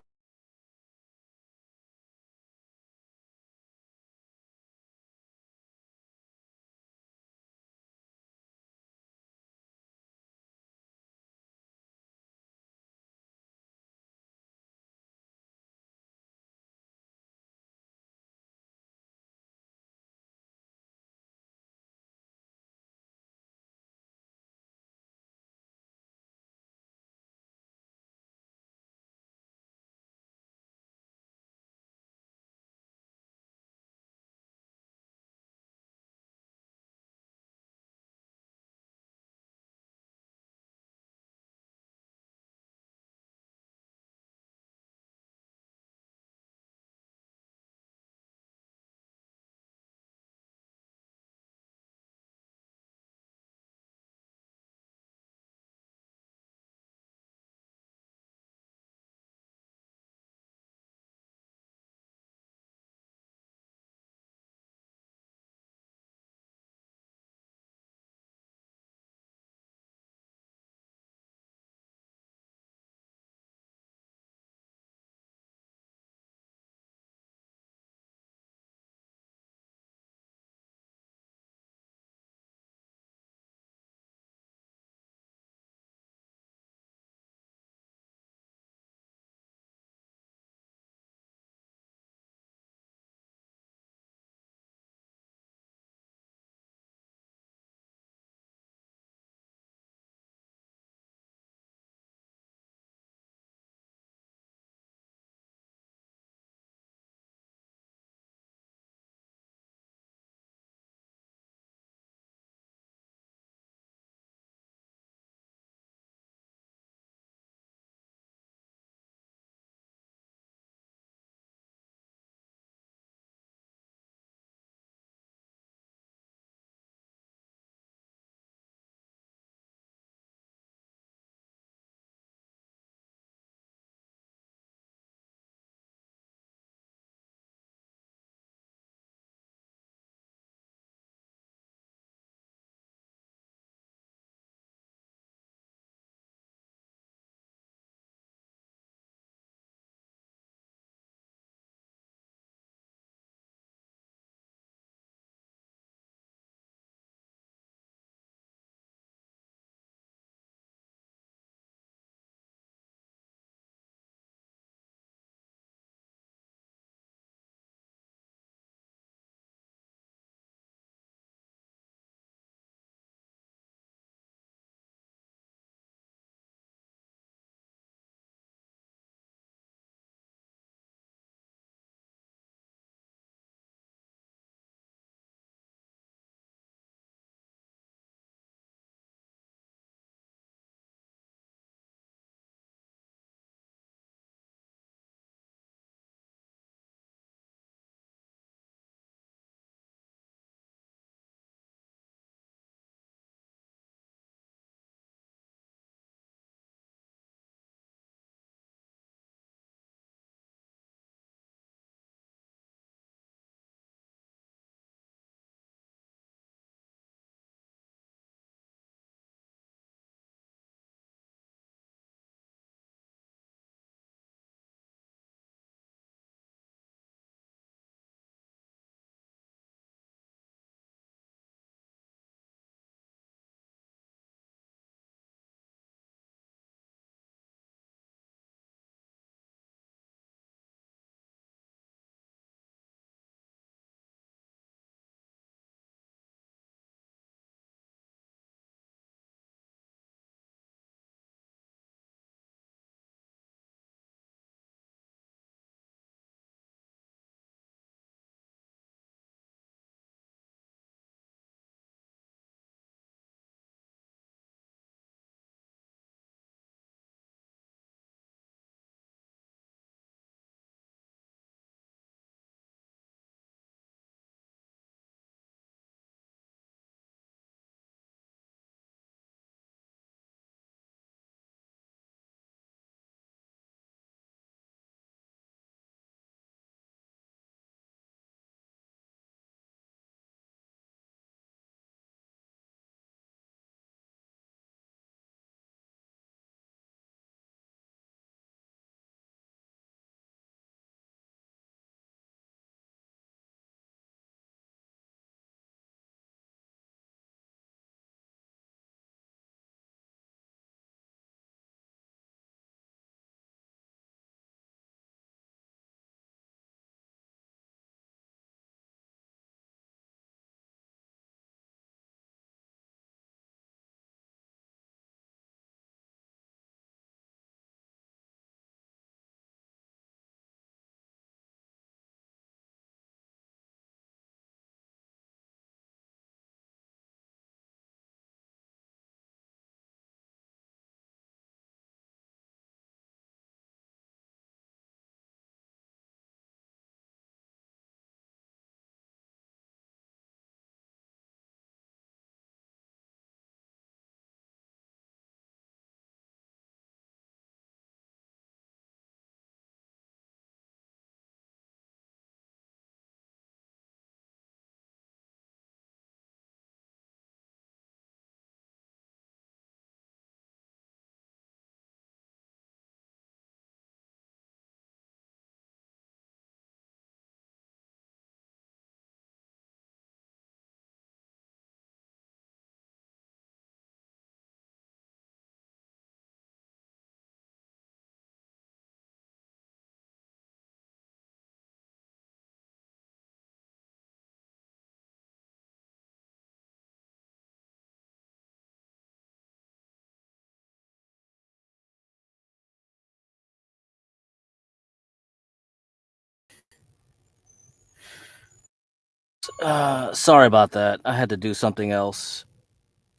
Speaker 2: Sorry about that. I had to do something else.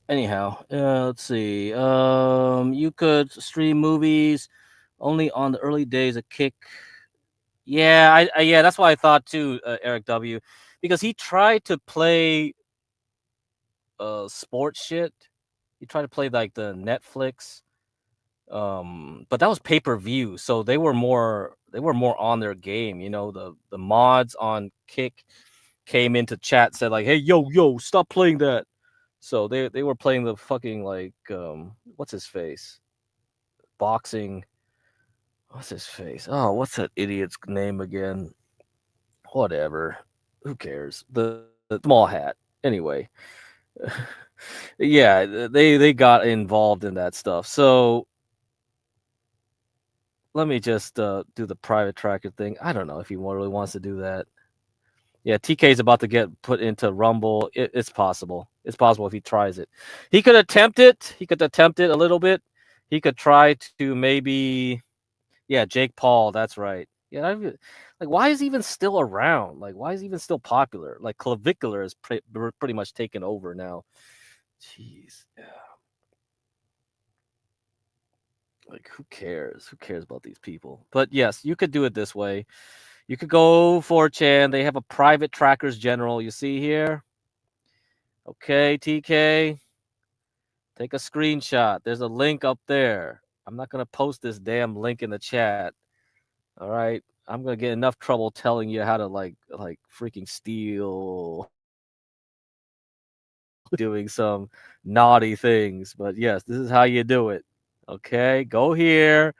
Speaker 2: Anyhow, let's see. You could stream movies only on the early days of Kick. Yeah, yeah, that's what I thought too, Eric W. Because he tried to play sports shit. He tried to play like the Netflix. But that was pay-per-view, so they were more on their game. You know, the mods on Kick came into chat, said like, "Hey, yo, stop playing that." So they were playing the fucking like what's his face? Boxing. What's his face? Oh, what's that idiot's name again? Whatever. Who cares? The small hat. Anyway. Yeah, they got involved in that stuff. So let me just do the private tracker thing. I don't know if he really wants to do that. Yeah, TK is about to get put into Rumble. It's possible. It's possible if he tries it. He could attempt it. He could attempt it a little bit. He could try to maybe, yeah, Jake Paul. That's right. Yeah, like why is he even still around? Like why is he even still popular? Like Clavicular is pretty much taken over now. Jeez. Yeah. Like who cares? Who cares about these people? But yes, you could do it this way. You could go 4chan. They have a private trackers general. You see here? Okay, TK. Take a screenshot. There's a link up there. I'm not going to post this damn link in the chat. All right? I'm going to get enough trouble telling you how to like freaking steal doing some naughty things. But yes, this is how you do it. Okay? Go here.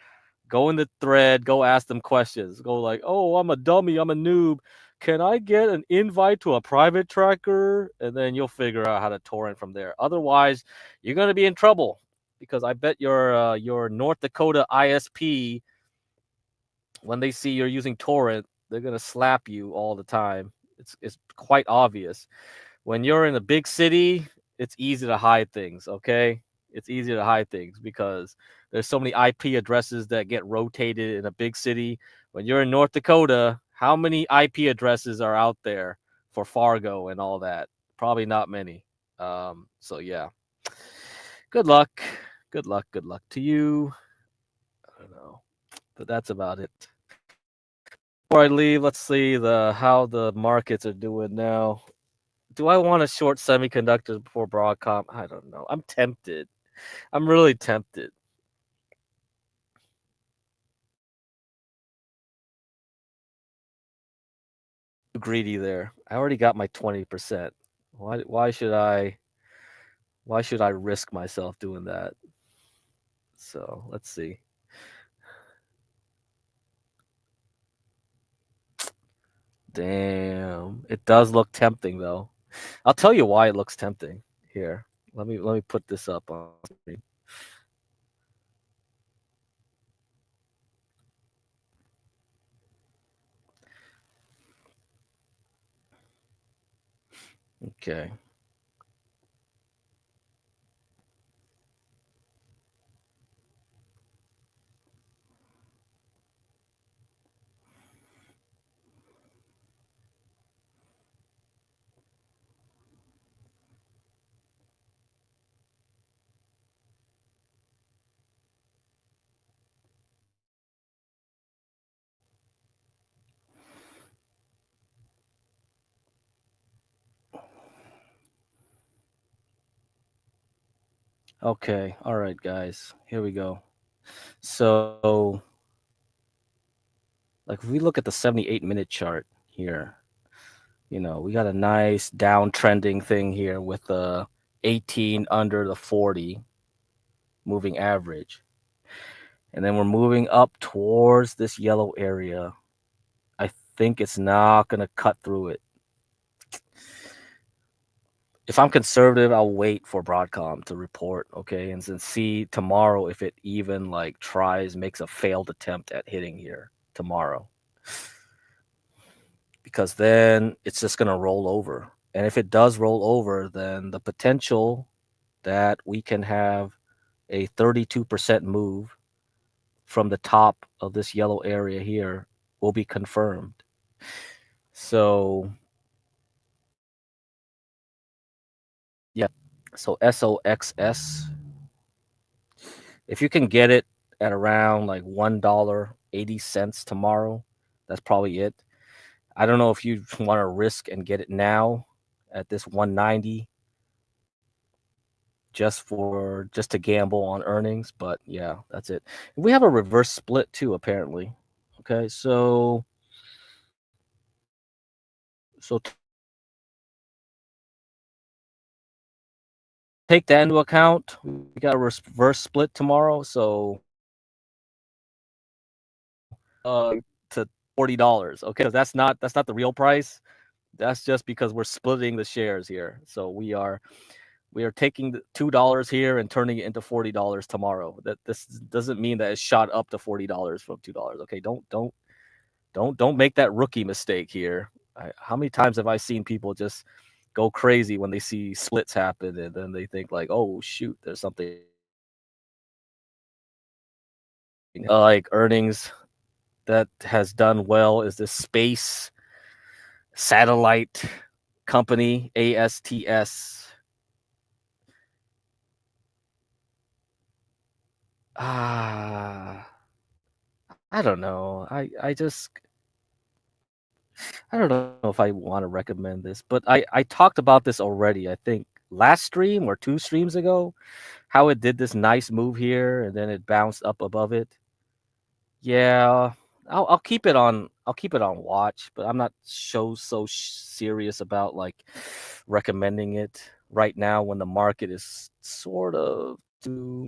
Speaker 2: Go in the thread, go ask them questions. Go like, "Oh, I'm a dummy, I'm a noob. Can I get an invite to a private tracker?" And then you'll figure out how to torrent from there. Otherwise, you're gonna be in trouble because I bet your North Dakota ISP, when they see you're using torrent, they're gonna slap you all the time. It's quite obvious. When you're in a big city, it's easy to hide things, okay? It's easy to hide things because there's so many IP addresses that get rotated in a big city. When you're in North Dakota, how many IP addresses are out there for Fargo and all that? Probably not many. So yeah. Good luck. Good luck. Good luck to you. I don't know. But that's about it. Before I leave, let's see how the markets are doing now. Do I want to short semiconductors before Broadcom? I don't know. I'm tempted. I'm really tempted. Greedy there. I already got my 20%. Why should I risk myself doing that? So, let's see. Damn. It does look tempting though. I'll tell you why it looks tempting. Here. Let me put this up on screen. Okay. Okay. All right, guys. Here we go. So, like if we look at the 78-minute chart here, you know, we got a nice downtrending thing here with the 18 under the 40 moving average. And then we're moving up towards this yellow area. I think it's not going to cut through it. If I'm conservative, I'll wait for Broadcom to report, okay, and then see tomorrow if it even like makes a failed attempt at hitting here tomorrow. Because then it's just going to roll over. And if it does roll over, then the potential that we can have a 32% move from the top of this yellow area here will be confirmed. So So SOXS, if you can get it at around like $1.80 tomorrow, that's probably it. I don't know if you want to risk and get it now at this 190 just to gamble on earnings, but yeah, that's it. We have a reverse split too, apparently. Okay, so take that into account. We got a reverse split tomorrow, so to $40. Okay, because that's not the real price. That's just because we're splitting the shares here. So we are taking the $2 here and turning it into $40 tomorrow. That this doesn't mean that it shot up to $40 from $2. Okay, don't make that rookie mistake here. How many times have I seen people just go crazy when they see splits happen and then they think like, oh shoot, there's something like earnings that has done well is this space satellite company ASTS. I don't know. I don't know if I want to recommend this, but I talked about this already. I think last stream or 2 streams ago, how it did this nice move here and then it bounced up above it. Yeah, I'll keep it on watch, but I'm not so serious about like recommending it right now when the market is sort of too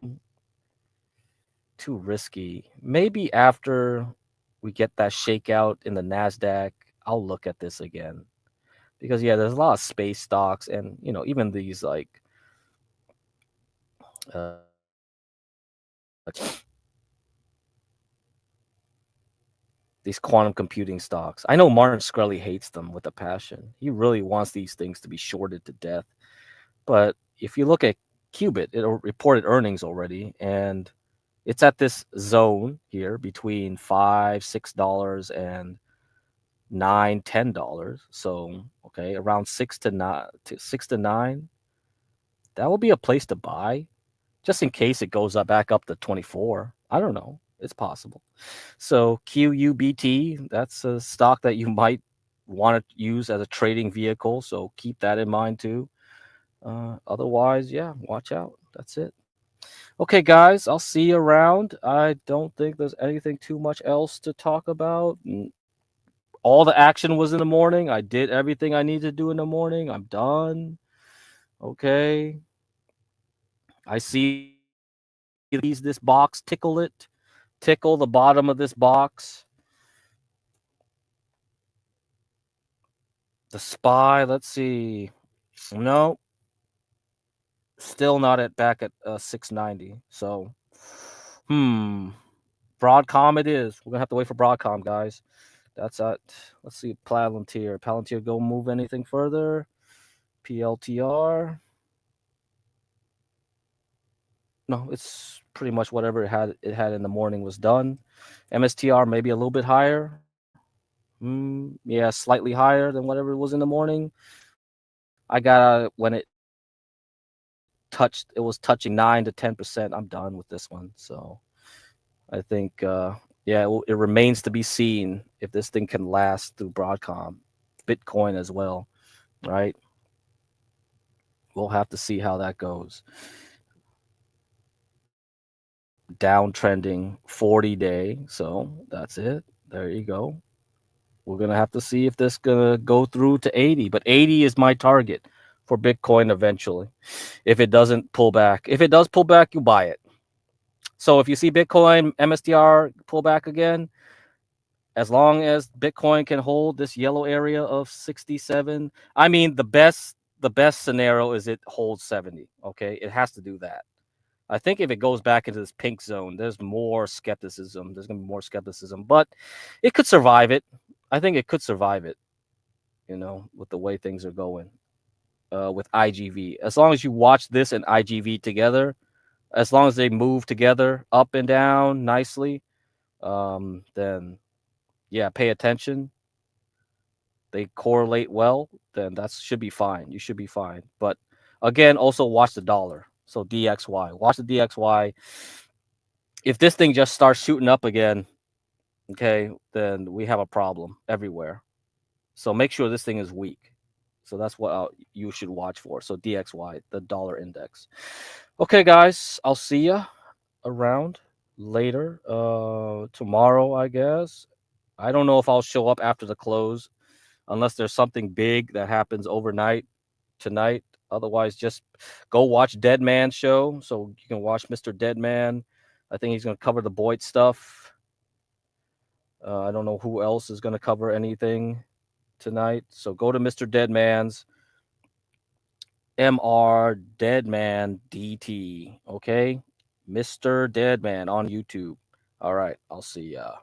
Speaker 2: risky. Maybe after we get that shakeout in the Nasdaq, I'll look at this again because yeah, there's a lot of space stocks and even these like uh, these quantum computing stocks. I know Martin Shkreli hates them with a passion. He really wants these things to be shorted to death. But if you look at Qubit, it reported earnings already, and it's at this zone here between $5, $6 and $9, $10. So okay, around 6 to 9. That will be a place to buy, just in case it goes back up to 24. I don't know. It's possible. So QUBT, that's a stock that you might want to use as a trading vehicle. So keep that in mind too. Otherwise, yeah, watch out. That's it. Okay, guys, I'll see you around. I don't think there's anything too much else to talk about. All the action was in the morning. I did everything I need to do in the morning. I'm done. Okay. I see this box, tickle it. Tickle the bottom of this box. The SPY, let's see. No, still not back at 690. So, Broadcom it is. We're gonna have to wait for Broadcom, guys. That's at. Let's see, Palantir. Palantir, go move anything further. PLTR. No, it's pretty much whatever it had in the morning was done. MSTR maybe a little bit higher. Yeah, slightly higher than whatever it was in the morning. I got when it was touching 9 to 10%. I'm done with this one. So I think it remains to be seen if this thing can last through Broadcom, Bitcoin as well, right? We'll have to see how that goes. Downtrending 40-day. So that's it. There you go. We're going to have to see if this going to go through to 80. But 80 is my target for Bitcoin eventually. If it doesn't pull back. If it does pull back, you buy it. So if you see Bitcoin, MSTR pull back again, as long as Bitcoin can hold this yellow area of 67, I mean, the best scenario is it holds 70. Okay, it has to do that. I think if it goes back into this pink zone, there's more skepticism. There's going to be more skepticism, but it could survive it. I think it could survive it, with the way things are going with IGV. As long as you watch this and IGV together, as long as they move together up and down nicely, then yeah, pay attention. They correlate well, then that should be fine. You should be fine. But Again, also watch the dollar. So DXY. Watch the DXY. If this thing just starts shooting up again, okay, then we have a problem everywhere. So make sure this thing is weak. So that's what you should watch for. So DXY, the dollar index. Okay, guys, I'll see you around later. Tomorrow, I guess. I don't know if I'll show up after the close unless there's something big that happens overnight tonight. Otherwise, just go watch Dead Man show. So you can watch Mr. Dead Man. I think he's going to cover the Boyd stuff. I don't know who else is going to cover anything tonight. So go to Mr. Deadman's MR Deadman DT. Okay, Mr. Deadman on YouTube. All right, I'll see ya.